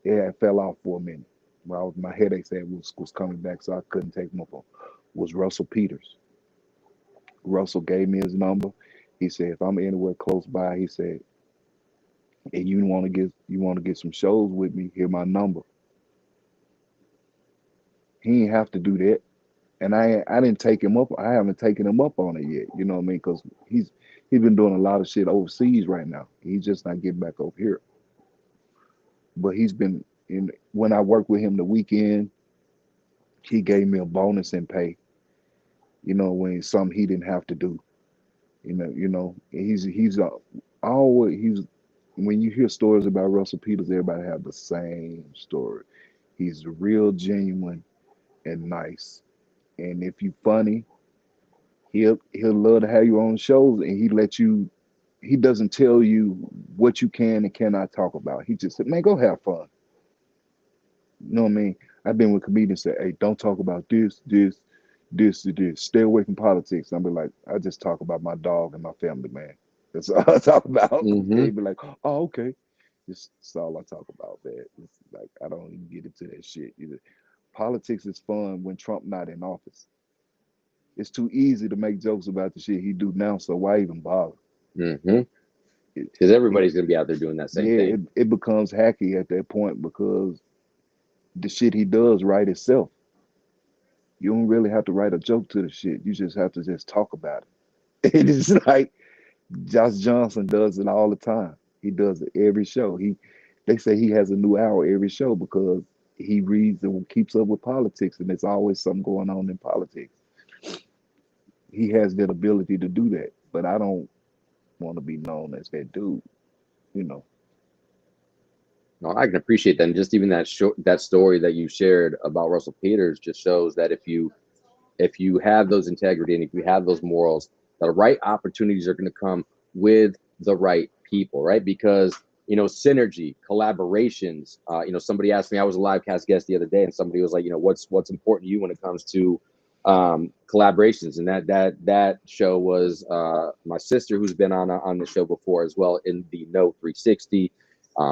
Yeah, it fell off for a minute. Well, my headaches that was coming back, so I couldn't take them up on. Was Russell Peters. Russell gave me his number. He said if I'm anywhere close by, he said, and you want to get some shows with me, hear my number. He ain't have to do that, and I didn't take him up. I haven't taken him up on it yet. You know what I mean? Because he's been doing a lot of shit overseas right now. He's just not getting back over here. But he's been in. When I worked with him the weekend, he gave me a bonus in pay. You know, when it's something he didn't have to do. He's always he's when you hear stories about Russell Peters, everybody have the same story. He's real genuine and nice. And if you funny, he'll love to have you on shows, and he doesn't tell you what you can and cannot talk about. He just said, man, go have fun. You know what I mean? I've been with comedians that, hey, don't talk about this. Stay away from politics. I'll be like, I just talk about my dog and my family, man. That's all I talk about. Hmm. They be like, oh, okay. That's all I talk about, man. It's like I don't even get into that shit. Politics is fun when Trump not in office. It's too easy to make jokes about the shit he do now, so why even bother? Hmm. It, Because it everybody's gonna be out there doing that same yeah, thing. it becomes hacky at that point because the shit he does write itself. You don't really have to write a joke to the shit. You just have to just talk about it. It is like Josh Johnson does it all the time. He does it every show. They say he has a new hour every show because he reads and keeps up with politics, and there's always something going on in politics. He has that ability to do that, but I don't want to be known as that dude. You know, No, I can appreciate that, and just even that story that you shared about Russell Peters just shows that if you have those integrity and if you have those morals, the right opportunities are going to come with the right people, right? Because synergy, collaborations. Somebody asked me, I was a live cast guest the other day, and somebody was like, what's important to you when it comes to collaborations, and that show was my sister, who's been on the show before as well, in the No 360,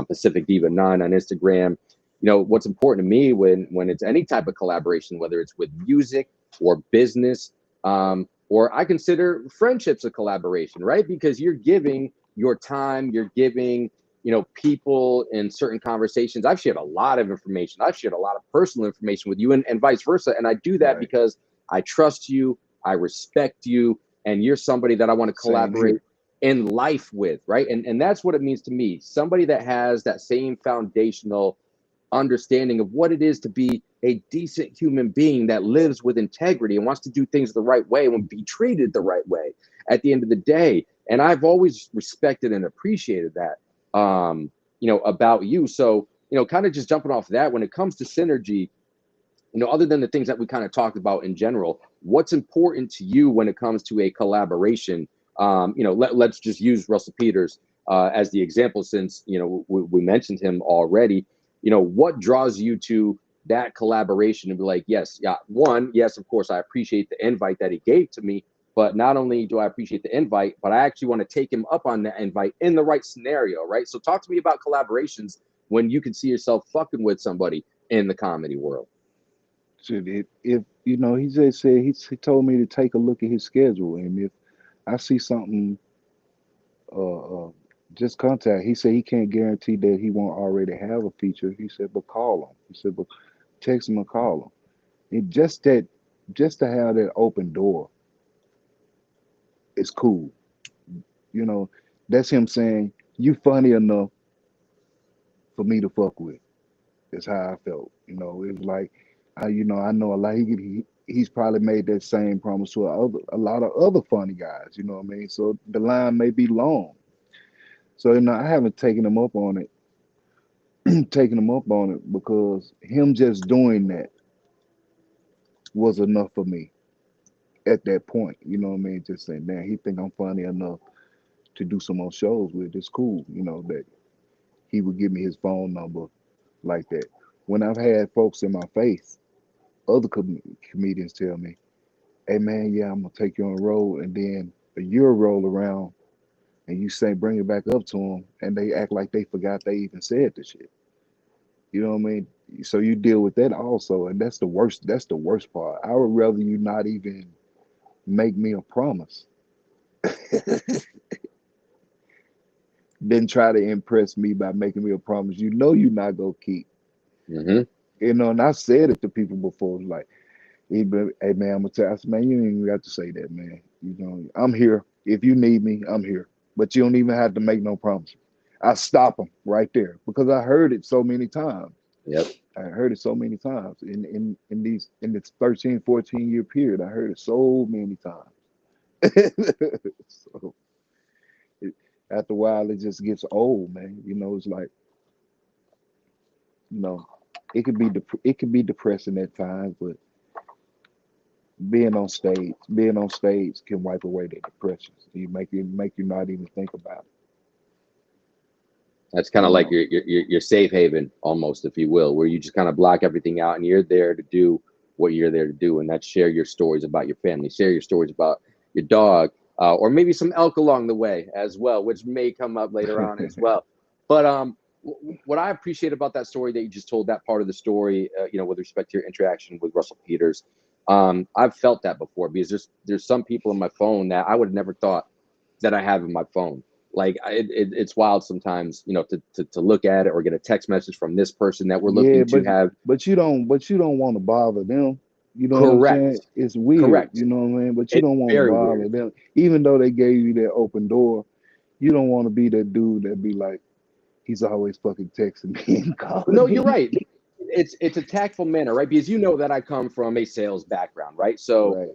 Pacific Diva 9 on Instagram. What's important to me when it's any type of collaboration, whether it's with music or business, or I consider friendships a collaboration, right? Because you're giving your time, you're giving people in certain conversations. I've shared a lot of information. I've shared a lot of personal information with you, and vice versa. And I do that right? because I trust you, I respect you, and you're somebody that I want to Same collaborate here. in life with, right? And that's what it means to me. Somebody that has that same foundational understanding of what it is to be a decent human being that lives with integrity and wants to do things the right way and be treated the right way at the end of the day. And I've always respected and appreciated that, about you. So, kind of just jumping off that, when it comes to synergy, other than the things that we kind of talked about in general, what's important to you when it comes to a collaboration? Let's just use Russell Peters as the example, since we mentioned him already. What draws you to that collaboration and be like, yes, yeah, one, yes, of course, I appreciate the invite that he gave to me, but not only do I appreciate the invite, but I actually want to take him up on that invite in the right scenario, right? So talk to me about collaborations when you can see yourself fucking with somebody in the comedy world. Shit, if he just said he told me to take a look at his schedule, and if I see something, uh, uh, just contact. He said he can't guarantee that he won't already have a feature. He said, but call him. He said, but text him or call him. And just to have that open door is cool. You know, that's him saying you funny enough for me to fuck with. Is how I felt. It was like, I know a lot. He's probably made that same promise to a lot of other funny guys. You know what I mean? So the line may be long. So I haven't taken him up on it, taken him up on it because him just doing that was enough for me at that point. You know what I mean? Just saying, man, he think I'm funny enough to do some more shows with. It's cool, that he would give me his phone number like that. When I've had folks in my face, other comedians tell me, "Hey man, yeah, I'm gonna take you on the road," and then a year roll around and you say bring it back up to them, and they act like they forgot they even said the shit. You know what I mean? So you deal with that also, and that's the worst. That's the worst part. I would rather you not even make me a promise than try to impress me by making me a promise. You know you're not gonna keep. Mm-hmm. And I said it to people before. It's like, hey man, I'm gonna tell you, I said, man, you ain't even got to say that, man. I'm here. If you need me, I'm here. But you don't even have to make no promises. I stop them right there because I heard it so many times. Yep. I heard it so many times in this 13, 14 year period. I heard it so many times. So it, after a while, it just gets old, man. It's like, you know, it could be depressing at times, but being on stage can wipe away the depressions. You make you not even think about That's it. kind of like your safe haven, almost, if you will, where you just kind of block everything out and you're there to do what you're there to do, and that's share your stories about your family, share your stories about your dog, or maybe some elk along the way as well, which may come up later on as well. But what I appreciate about that story that you just told, that part of the story, with respect to your interaction with Russell Peters, I've felt that before because there's some people in my phone that I would have never thought that I have in my phone. Like it's wild sometimes, to look at it or get a text message from this person that we're Yeah, looking to have. but you don't want to bother them. You know what I'm saying? Correct. It's weird, Correct. you know what I mean? But you It's don't want to very bother weird. them, even though they gave you that open door. You don't want to be that dude that be like, he's always fucking texting me and No, calling you're me. right. It's a tactful manner, right? Because you know that I come from a sales background, right? So, Right.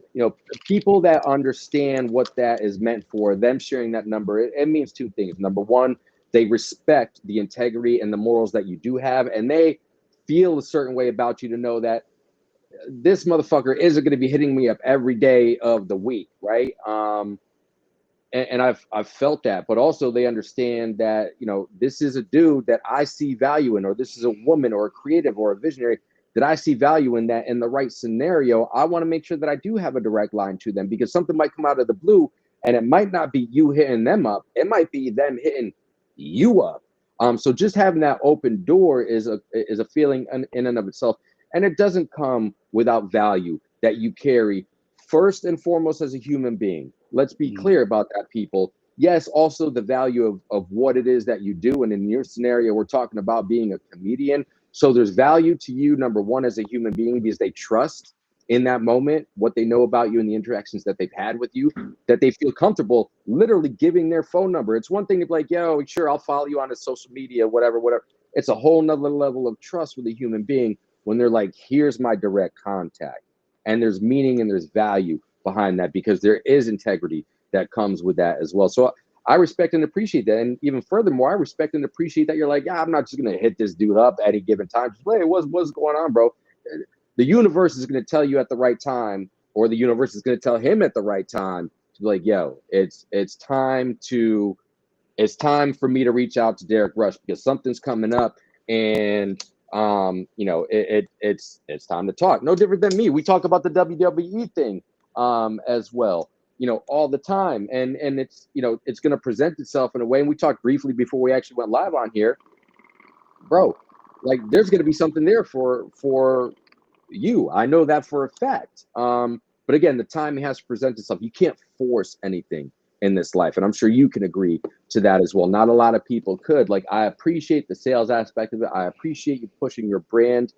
people that understand what that is meant for, them sharing that number, it means two things. Number one, they respect the integrity and the morals that you do have, and they feel a certain way about you to know that this motherfucker isn't going to be hitting me up every day of the week, right? And I've felt that, but also they understand that this is a dude that I see value in, or this is a woman or a creative or a visionary that I see value in. That in the right scenario, I want to make sure that I do have a direct line to them because something might come out of the blue, and it might not be you hitting them up; it might be them hitting you up. So just having that open door is a feeling in and of itself, and it doesn't come without value that you carry first and foremost as a human being. Let's be Mm. clear about that, people. Yes, also the value of what it is that you do. And in your scenario, we're talking about being a comedian. So there's value to you, number one, as a human being, because they trust in that moment what they know about you and the interactions that they've had with you, that they feel comfortable literally giving their phone number. It's one thing to be like, yo, sure, I'll follow you on his social media, whatever, whatever. It's a whole nother level of trust with a human being when they're like, here's my direct contact. And there's meaning and there's value behind that because there is integrity that comes with that as well. So I respect and appreciate that. And even furthermore, I respect and appreciate that you're like, yeah, I'm not just going to hit this dude up at any given time. Just, hey, what's going on, bro? The universe is going to tell you at the right time, or the universe is going to tell him at the right time to be like, yo, it's time for me to reach out to Derrick Rush because something's coming up, and it's time to talk. No different than me. We talk about the WWE thing as well, all the time, and it's going to present itself in a way. And we talked briefly before we actually went live on here, bro. Like, there's going to be something there for you. I know that for a fact. But again, the timing has to present itself. You can't force anything in this life. And I'm sure you can agree to that as well. Not a lot of people could. Like, I appreciate the sales aspect of it. I appreciate you pushing your brand.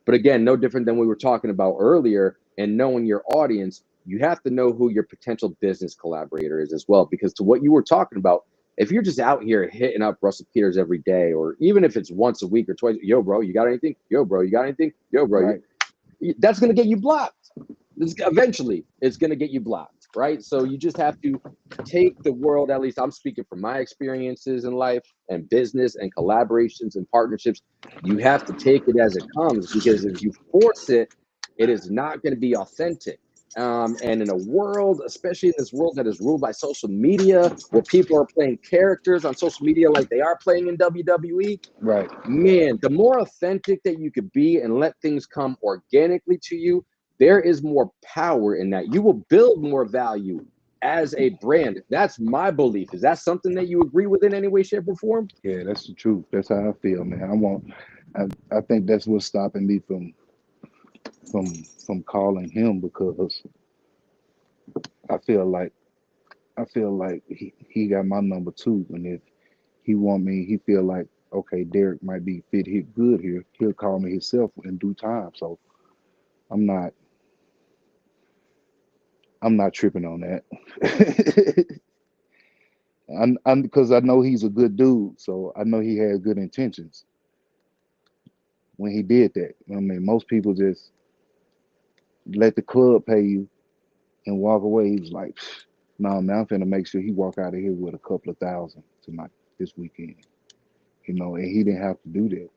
But again, no different than we were talking about earlier, and knowing your audience, you have to know who your potential business collaborator is as well. Because to what you were talking about, if you're just out here hitting up Russell Peters every day, or even if it's once a week or twice, yo, bro, you got anything? Yo, bro, you got anything? Yo, bro, Right. that's going to get you blocked. Eventually, it's going to get you blocked. right? So you just have to take the world, at least I'm speaking from my experiences in life and business and collaborations and partnerships. You have to take it as it comes, because if you force it, it is not going to be authentic. And in a world, especially in this world that is ruled by social media, where people are playing characters on social media like they are playing in WWE, Right. man, the more authentic that you could be and let things come organically to you, there is more power in that. You will build more value as a brand. That's my belief. Is that something that you agree with in any way, shape, or form? Yeah, that's the truth. That's how I feel, man. I think that's what's stopping me from from calling him, because I feel like he got my number too. And if he want me, he feel like, okay, Derek might be fit here good here. He'll call me himself in due time. So I'm not I'm not tripping on that. I'm because I know he's a good dude, so I know he had good intentions when he did that. I mean, most people just let the club pay you and walk away. He was like, "No, nah, man, I'm finna make sure he walk out of here with a couple of thousand tonight, this weekend." And he didn't have to do that.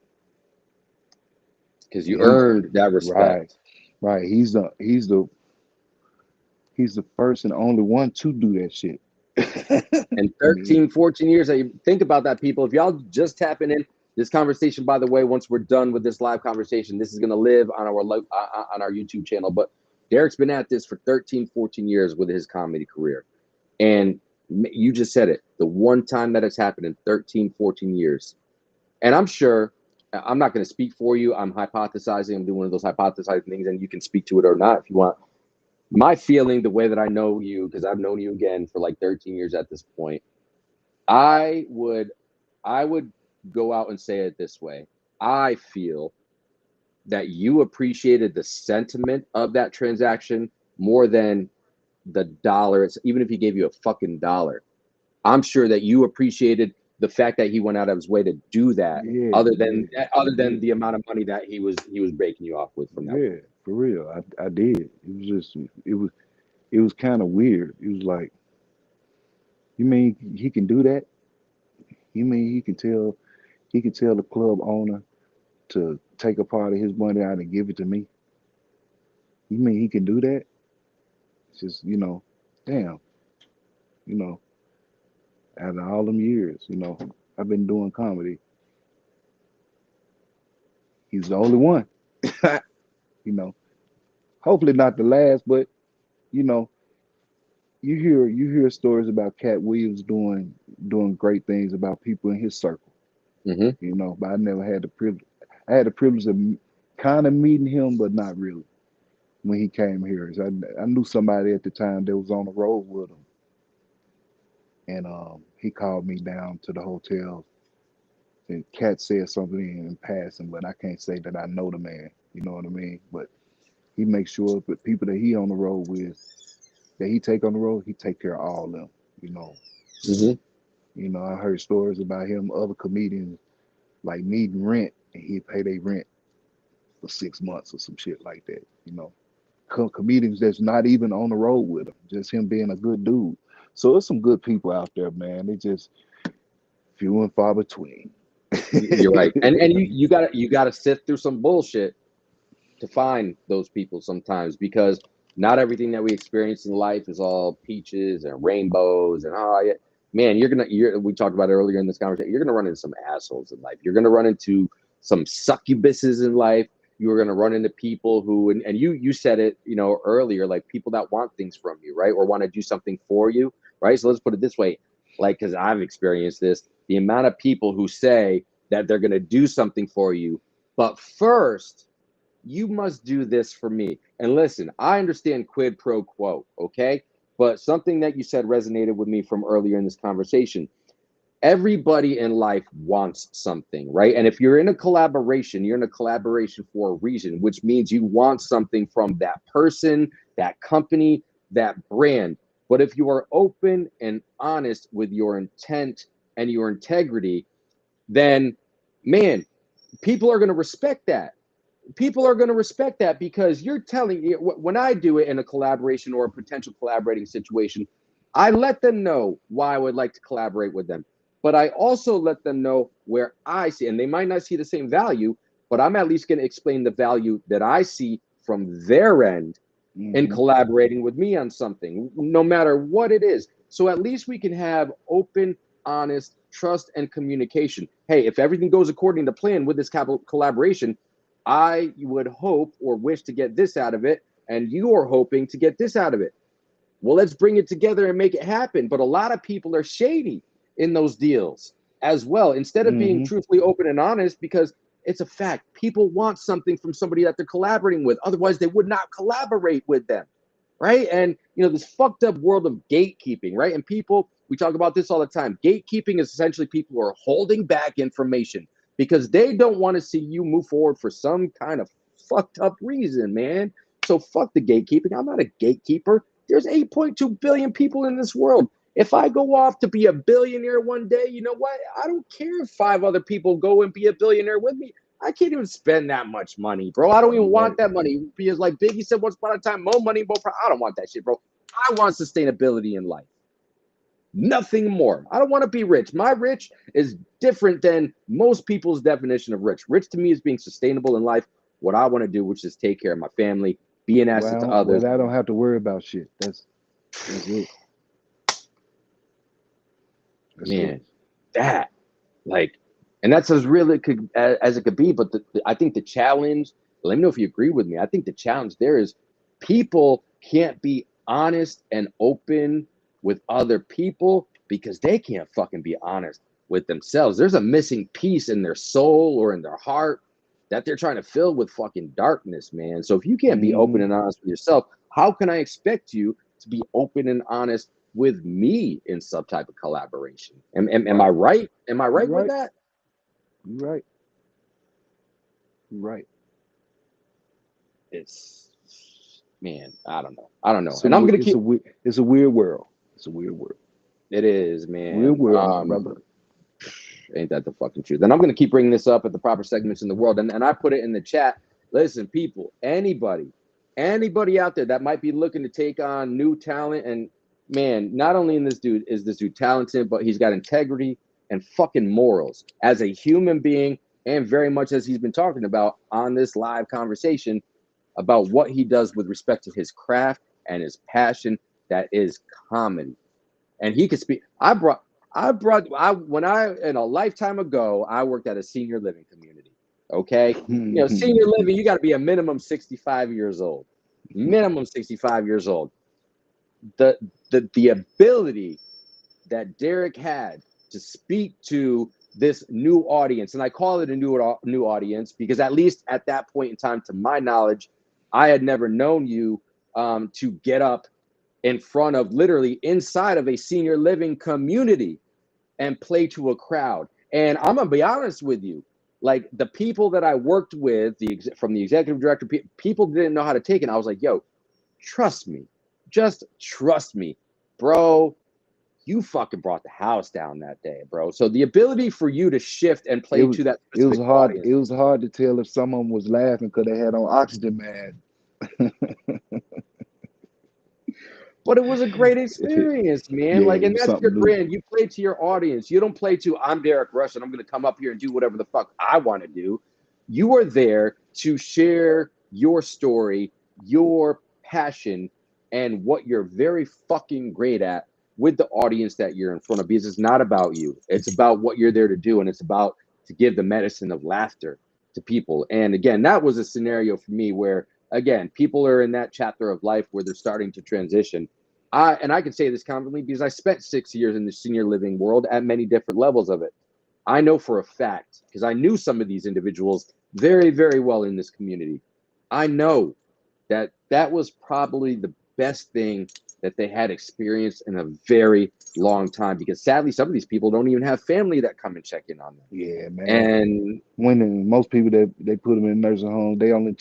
Because you And he's earned that right, respect. right. He's the first and only one to do that shit. And I mean, 13, 14 years, think about that, people. If y'all just tapping in, this conversation, by the way, once we're done with this live conversation, this is going to live on our YouTube channel. But Derek's been at this for 13, 14 years with his comedy career. And you just said it, the one time that has happened in 13, 14 years. And I'm sure, I'm not going to speak for you. I'm hypothesizing. I'm doing one of those hypothesizing things, and you can speak to it or not if you want. My feeling, the way that I know you, because I've known you again for like 13 years at this point, I would I would go out and say it this way. I feel that you appreciated the sentiment of that transaction more than the dollar. It's, even if he gave you a fucking dollar, I'm sure that you appreciated the fact that he went out of his way to do that, yeah, other yeah, other yeah, than the amount of money that he was breaking you off with from that yeah, for real. I did. It was just it was kind of weird. It was like, you mean he can do that? You mean he can tell the club owner to take a part of his money out and give it to me? You mean he can do that? It's just, damn, you know, after all them years, I've been doing comedy. He's the only one. you know, Hopefully not the last, but you know, you hear stories about Cat Williams doing great things about people in his circle. point. But I never had the privilege. I had the privilege of kind of meeting him, but not really when he came here. So I knew somebody at the time that was on the road with him, and he called me down to the hotel. And Cat said something in passing, but I can't say that I know the man. You know what I mean? But he makes sure the people that he on the road with, that he take on the road, he take care of all of them. You know, Hmm. I heard stories about him, other comedians like needing rent, and he'd pay their rent for 6 months or some shit like that. Comedians that's not even on the road with him, just him being a good dude. So there's some good people out there, man. They just few and far between. You're right, and you gotta sift through some bullshit to find those people sometimes, because not everything that we experience in life is all peaches and rainbows and oh yeah. Man, we talked about it earlier in this conversation, you're gonna run into some assholes in life. You're gonna run into some succubuses in life. You're gonna run into people who, and you said it, earlier, like people that want things from you, right? Or want to do something for you, right? So let's put it this way, like, because I've experienced this, the amount of people who say that they're gonna do something for you, but first you must do this for me. And listen, I understand quid pro quo, okay? But something that you said resonated with me from earlier in this conversation. Everybody in life wants something, right? And if you're in a collaboration, you're in a collaboration for a reason, which means you want something from that person, that company, that brand. But if you are open and honest with your intent and your integrity, then man, people are going to respect that. people are going to respect that because you're telling you when I do it in a collaboration or a potential collaborating situation, I let them know why I would like to collaborate with them. But I also let them know where I see, and they might not see the same value, but I'm at least going to explain the value that I see from their end in Hmm. collaborating with me on something, no matter what it is. So at least we can have open, honest, trust, and communication. Hey, if everything goes according to plan with this collaboration, I would hope or wish to get this out of it, and you are hoping to get this out of it. Well, let's bring it together and make it happen. But a lot of people are shady in those deals as well, instead of being Hmm. truthfully open and honest, because it's a fact. People want something from somebody that they're collaborating with. Otherwise, they would not collaborate with them. Right. And, this fucked up world of gatekeeping. Right. And people, we talk about this all the time. Gatekeeping is essentially people who are holding back information because they don't want to see you move forward for some kind of fucked up reason, man. So fuck the gatekeeping. I'm not a gatekeeper. There's 8.2 billion people in this world. If I go off to be a billionaire one day, you know what? I don't care if 5 other people go and be a billionaire with me. I can't even spend that much money, bro. I don't even want Right. that money because, like Biggie said once upon a time, more money, more power. I don't want that shit, bro. I want sustainability in life. Nothing more. I don't want to be rich. My rich is different than most people's definition of rich. Rich to me is being sustainable in life. What I want to do, which is take care of my family, be an asset to others. Well, I don't have to worry about shit. That's it. That's it. Man, that like, and that's as real as it could be. But I think the challenge. Let me know if you agree with me. I think the challenge there is people can't be honest and open with other people because they can't fucking be honest with themselves. There's a missing piece in their soul or in their heart that they're trying to fill with fucking darkness, man. So if you can't be open Hmm. and honest with yourself, how can I expect you to be open and honest with me in some type of collaboration? Am I Right. right? Am I You right with right. that? You right. You right. It's man, I don't know. I don't know. It's a And I'm we- gonna it's a keep we- it's a weird world. It's a weird world. it is, Weird man. world, my brother. Ain't that the fucking truth? And I'm gonna keep bringing this up at the proper segments in the world. And I put it in the chat. Listen, people, anybody out there that might be looking to take on new talent, and man, not only in this dude is this dude talented, but he's got integrity and fucking morals as a human being, and very much as he's been talking about on this live conversation about what he does with respect to his craft and his passion that is comedy. And he could speak. I when I in a lifetime ago, I worked at a senior living community. Okay. Senior living, you got to be a minimum 65 years old. Minimum 65 years old. The ability that Derrick had to speak to this new audience, and I call it a new audience because at least at that point in time, to my knowledge, I had never known you to get up in front of literally inside of a senior living community and play to a crowd. And I'm gonna be honest with you, like the people that I worked with, from the executive director, people didn't know how to take it. And I was like, yo, trust me, just trust me, bro. You fucking brought the house down that day, bro. So the ability for you to shift and it play was to that it was specific hard. audience, It was hard to tell if someone was laughing because they had on oxygen mask. but it was a great experience, man. Yeah, Like, it and was that's your something new. brand. You play to your audience. You don't play to I'm Derrick Rush and I'm going to come up here and do whatever the fuck I want to do. You are there to share your story, your passion, and what you're very fucking great at with the audience that you're in front of. Because it's not about you. It's about what you're there to do, and it's about to give the medicine of laughter to people. And again, that was a scenario for me where again, people are in that chapter of life where they're starting to transition. I can say this confidently because I spent 6 years in the senior living world at many different levels of it. I know for a fact because I knew some of these individuals very, very well in this community. I know that that was probably the best thing that they had experienced in a very long time because sadly, some of these people don't even have family that come and check in on them. Yeah, man. And Most people that they put them in nursing homes, they only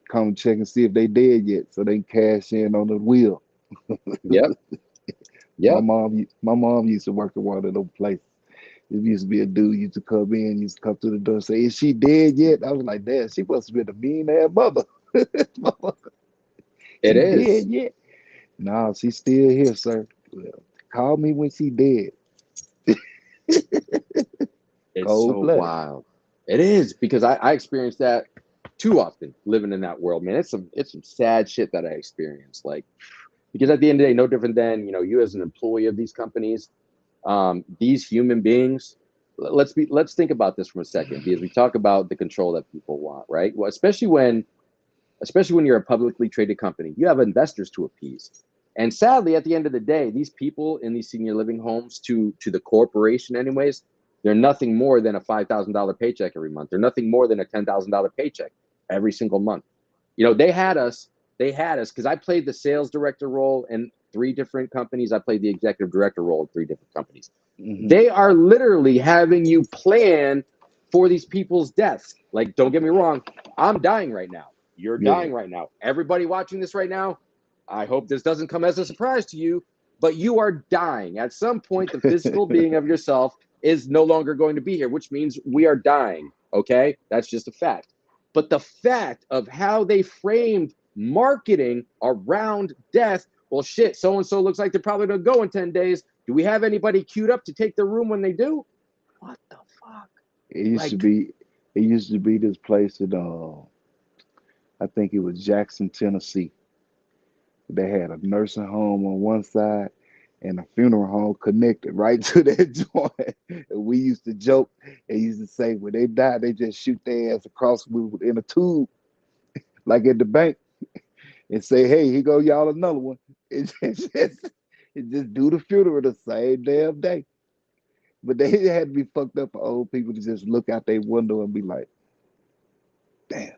come check and see if they dead yet, so they can cash in on the wheel. yep, yep. My mom used to work at one of those places. It used to be a dude used to come in, used to come to the door and say, "Is she dead yet?" I was like, "Damn, she must have been a mean ass mother. It She dead is. yet?" No, she's still here, sir. Well, call me when she dead. It's Cold so blooded. wild. It is because I experienced that too often living in that world, man. It's some sad shit that I experienced. Like because at the end of the day, no different than you as an employee of these companies, these human beings. Let's think about this for a second because we talk about the control that people want, right? Well, especially when you're a publicly traded company, you have investors to appease. And sadly, at the end of the day, these people in these senior living homes, to the corporation, anyways, they're nothing more than a $5,000 paycheck every month. They're nothing more than a $10,000 paycheck every single month. They had us. They had us because I played the sales director role in three different companies. I played the executive director role in three different companies. Hmm. They are literally having you plan for these people's deaths. Like, don't get me wrong, I'm dying right now. You're Yeah. dying right now. Everybody watching this right now, I hope this doesn't come as a surprise to you, but you are dying. At some point, the physical being of yourself is no longer going to be here, which means we are dying. Okay? That's just a fact. But the fact of how they framed marketing around death, well, shit, so and so looks like they're probably going to go in 10 days. Do we have anybody queued up to take their room when they do? What the fuck? It used to Like, be it used to be this place in I think it was Jackson, Tennessee. They had a nursing home on one side and a funeral home connected right to that joint. And we used to joke and used to say when they die, they just shoot their ass across in a tube, like at the bank, and say, "Hey, here go y'all another one." It just do the funeral the same damn day. But they had to be fucked up for old people to just look out their window and be like, "Damn,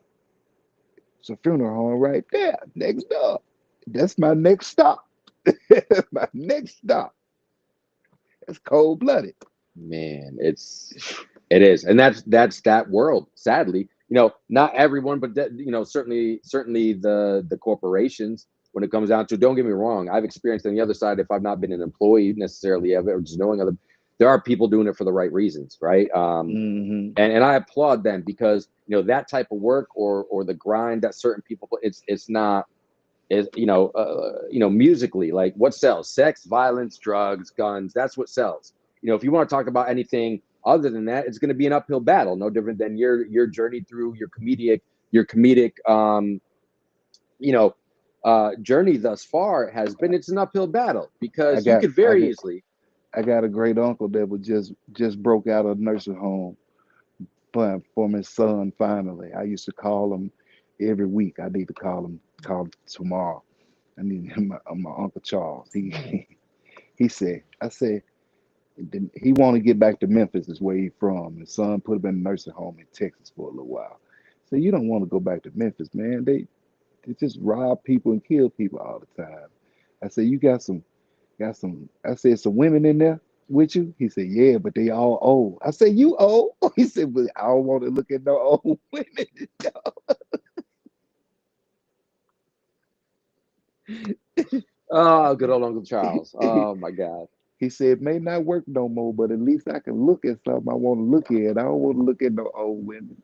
it's a funeral home right there next door. That's my next stop." My next stop. That's cold blooded. man, it is, and that's that world. Sadly, not everyone, but certainly the corporations. When it comes down to, don't get me wrong, I've experienced on the other side. If I've not been an employee necessarily of it, or just knowing other, there are people doing it for the right reasons, right? Hmm. And I applaud them because that type of work or the grind that certain people put, it's not is musically, like, what sells? Sex, violence, drugs, guns. That's what sells. If you want to talk about anything other than that, it's going to be an uphill battle, no different than your journey through your comedic you know journey thus far has been. It's an uphill battle I because you got could I very got easily. I got a great uncle that was just broke out of nursing home for his son finally. I used to call him every week. I need to call him tomorrow. I need him, my Uncle Charles. He said, I said, he want to get back to Memphis, is where he from. His son put him in a nursing home in Texas for a little while. So you don't want to go back to Memphis, man. They just rob people and kill people all the time. I said, you got some. I said, some women in there with you? He said, yeah, but they all old. I said, you old? He said, but I don't want to look at no old women. Oh, good old Uncle Charles. Oh my God. He said, it may not work no more, but at least I can look at something I want to look at. I don't want to look at no old women.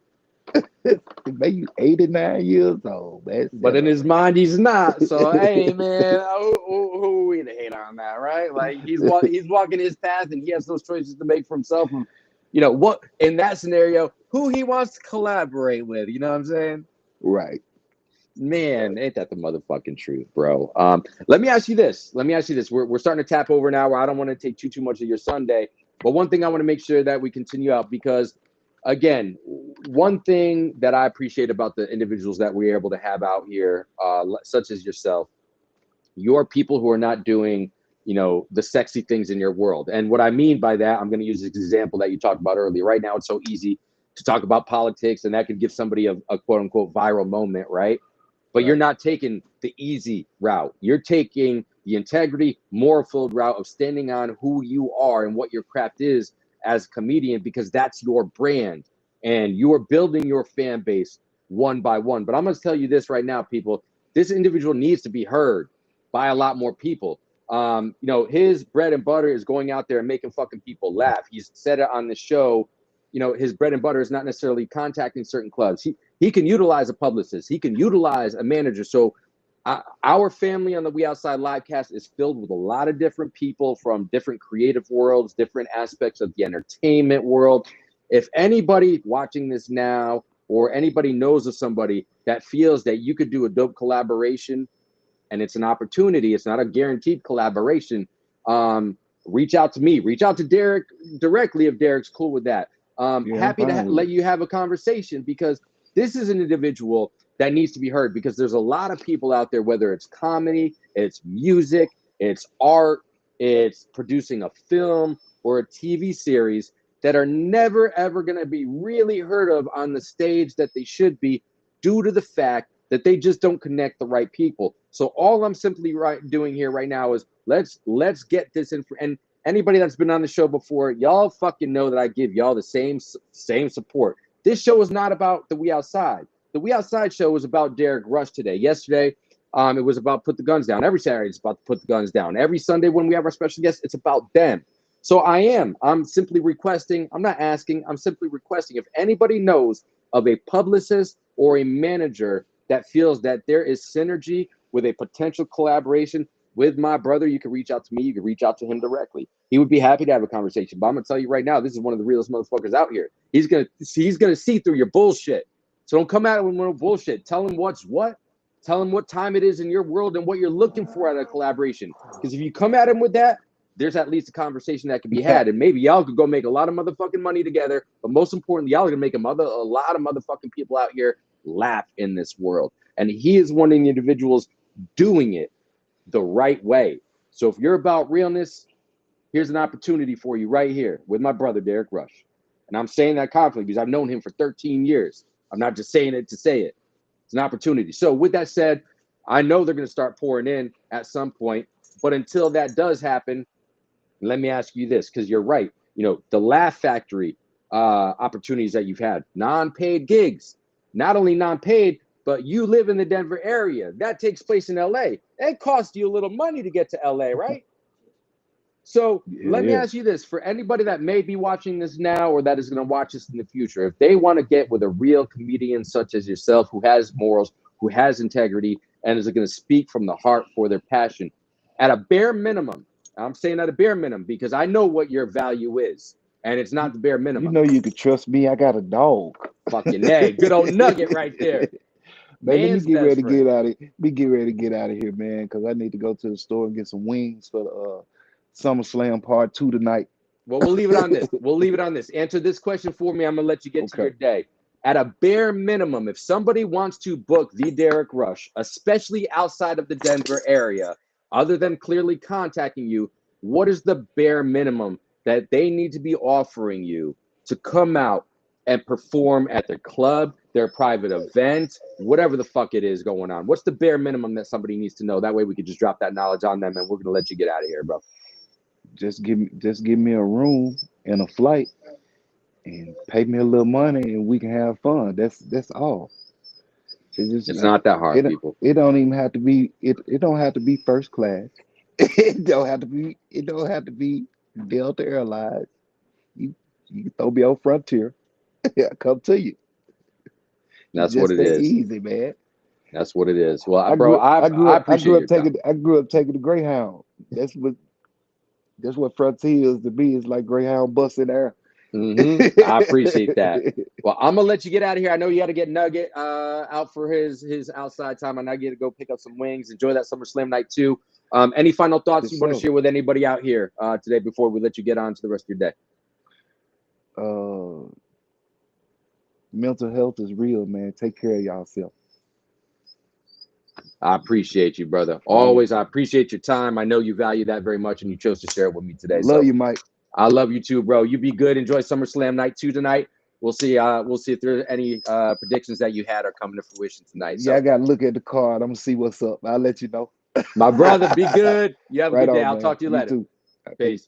Man, you 89 years old, man. But Shut in up. his mind, he's not. So hey, man, who we to hate on that, right? Like he's walking his path, and he has those choices to make for himself. Of, what in that scenario, who he wants to collaborate with. You know what I'm saying? Right. Man, ain't that the motherfucking truth, bro? Let me ask you this. Let me ask you this. We're starting to tap over now, where I don't want to take too much of your Sunday, but one thing I want to make sure that we continue out because, again, one thing that I appreciate about the individuals that we're able to have out here, such as yourself, you're people who are not doing, the sexy things in your world. And what I mean by that, I'm going to use this example that you talked about earlier. Right now, it's so easy to talk about politics, and that could give somebody a quote unquote viral moment, right? But you're Right. not taking the easy route. You're taking the integrity, moral filled route of standing on who you are and what your craft is as a comedian, because that's your brand and you're building your fan base one by one. But I'm going to tell you this right now, people. This individual needs to be heard by a lot more people. His bread and butter is going out there and making fucking people laugh. He's said it on the show. His bread and butter is not necessarily contacting certain clubs. He can utilize a publicist. He can utilize a manager. So our family on the We Outside Livecast is filled with a lot of different people from different creative worlds, different aspects of the entertainment world. If anybody watching this now or anybody knows of somebody that feels that you could do a dope collaboration, and it's an opportunity, it's not a guaranteed collaboration, reach out to me. Reach out to Derrick directly if Derrick's cool with that. Happy to let you have a conversation, because this is an individual that needs to be heard, because there's a lot of people out there, whether it's comedy, it's music, it's art, it's producing a film or a TV series, that are never, ever going to be really heard of on the stage that they should be, due to the fact that they just don't connect the right people. So all I'm simply doing here right now is let's get this in. And anybody that's been on the show before, y'all fucking know that I give y'all the same support. This show is not about the We Outside. The We Outside show was about Derrick Rush today. Yesterday, it was about Put the Guns Down. Every Saturday, it's about Put the Guns Down. Every Sunday when we have our special guests, it's about them. So I'm simply requesting, I'm not asking, I'm simply requesting, if anybody knows of a publicist or a manager that feels that there is synergy with a potential collaboration with my brother, you can reach out to me. You can reach out to him directly. He would be happy to have a conversation. But I'm going to tell you right now, this is one of the realest motherfuckers out here. He's going to see through your bullshit. So don't come at him with no bullshit. Tell him what's what. Tell him what time it is in your world and what you're looking for out of a collaboration. Because if you come at him with that, there's at least a conversation that can be had, and maybe y'all could go make a lot of motherfucking money together. But most importantly, y'all are gonna make a lot of motherfucking people out here laugh in this world. And he is one of the individuals doing it the right way. So if you're about realness, here's an opportunity for you right here with my brother Derrick Rush. And I'm saying that confidently because I've known him for 13 years. I'm not just saying it to say it. It's an opportunity. So with that said, I know they're gonna start pouring in at some point. But until that does happen, let me ask you this, because you're right. The Laugh Factory opportunities that you've had, non-paid gigs, not only non-paid, but you live in the Denver area. That takes place in LA. It costs you a little money to get to LA, right? So let me ask you this, for anybody that may be watching this now or that is going to watch this in the future, if they want to get with a real comedian such as yourself, who has morals, who has integrity, and is going to speak from the heart for their passion, at a bare minimum, I'm saying at a bare minimum because I know what your value is, and it's not the bare minimum. You can trust me. I got a dog. Fucking A. Good old nugget right there. Man, let me get ready to get out of here, man, because I need to go to the store and get some wings for the SummerSlam Part 2 tonight. Well, we'll leave it on this. Answer this question for me. I'm going to let you get to your day. At a bare minimum, if somebody wants to book the Derrick Rush, especially outside of the Denver area, other than clearly contacting you, what is the bare minimum that they need to be offering you to come out and perform at their club, their private event, whatever the fuck it is going on? What's the bare minimum that somebody needs to know? That way we can just drop that knowledge on them, and we're going to let you get out of here, bro. Just give me a room and a flight and pay me a little money and we can have fun. That's all. It's not that hard, people. It don't even have to be. It don't have to be first class. It don't have to be Delta Airlines. You can throw me on Frontier. I come to you. That's what it is. Easy, man. That's what it is. Well, I grew up taking the Greyhound. That's what Frontier is to me. It's like Greyhound bus in air. Mm-hmm. I appreciate that. Well, I'm gonna let you get out of here. I know you got to get Nugget out for his outside time. I know you got to go pick up some wings. Enjoy that SummerSlam night too. Any final thoughts you want to share with anybody out here today before we let you get on to the rest of your day? Mental health is real, man. Take care of yourself. I appreciate you, brother. Always, I appreciate your time. I know you value that very much, and you chose to share it with me today. Love you, Mike. I love you too, bro. You be good. Enjoy SummerSlam night 2 tonight. We'll see. We'll see if there are any predictions that you had are coming to fruition tonight. Yeah, I gotta look at the card. I'm gonna see what's up. I'll let you know. My brother, be good. You have a good day. I'll talk to you later. Too. Peace.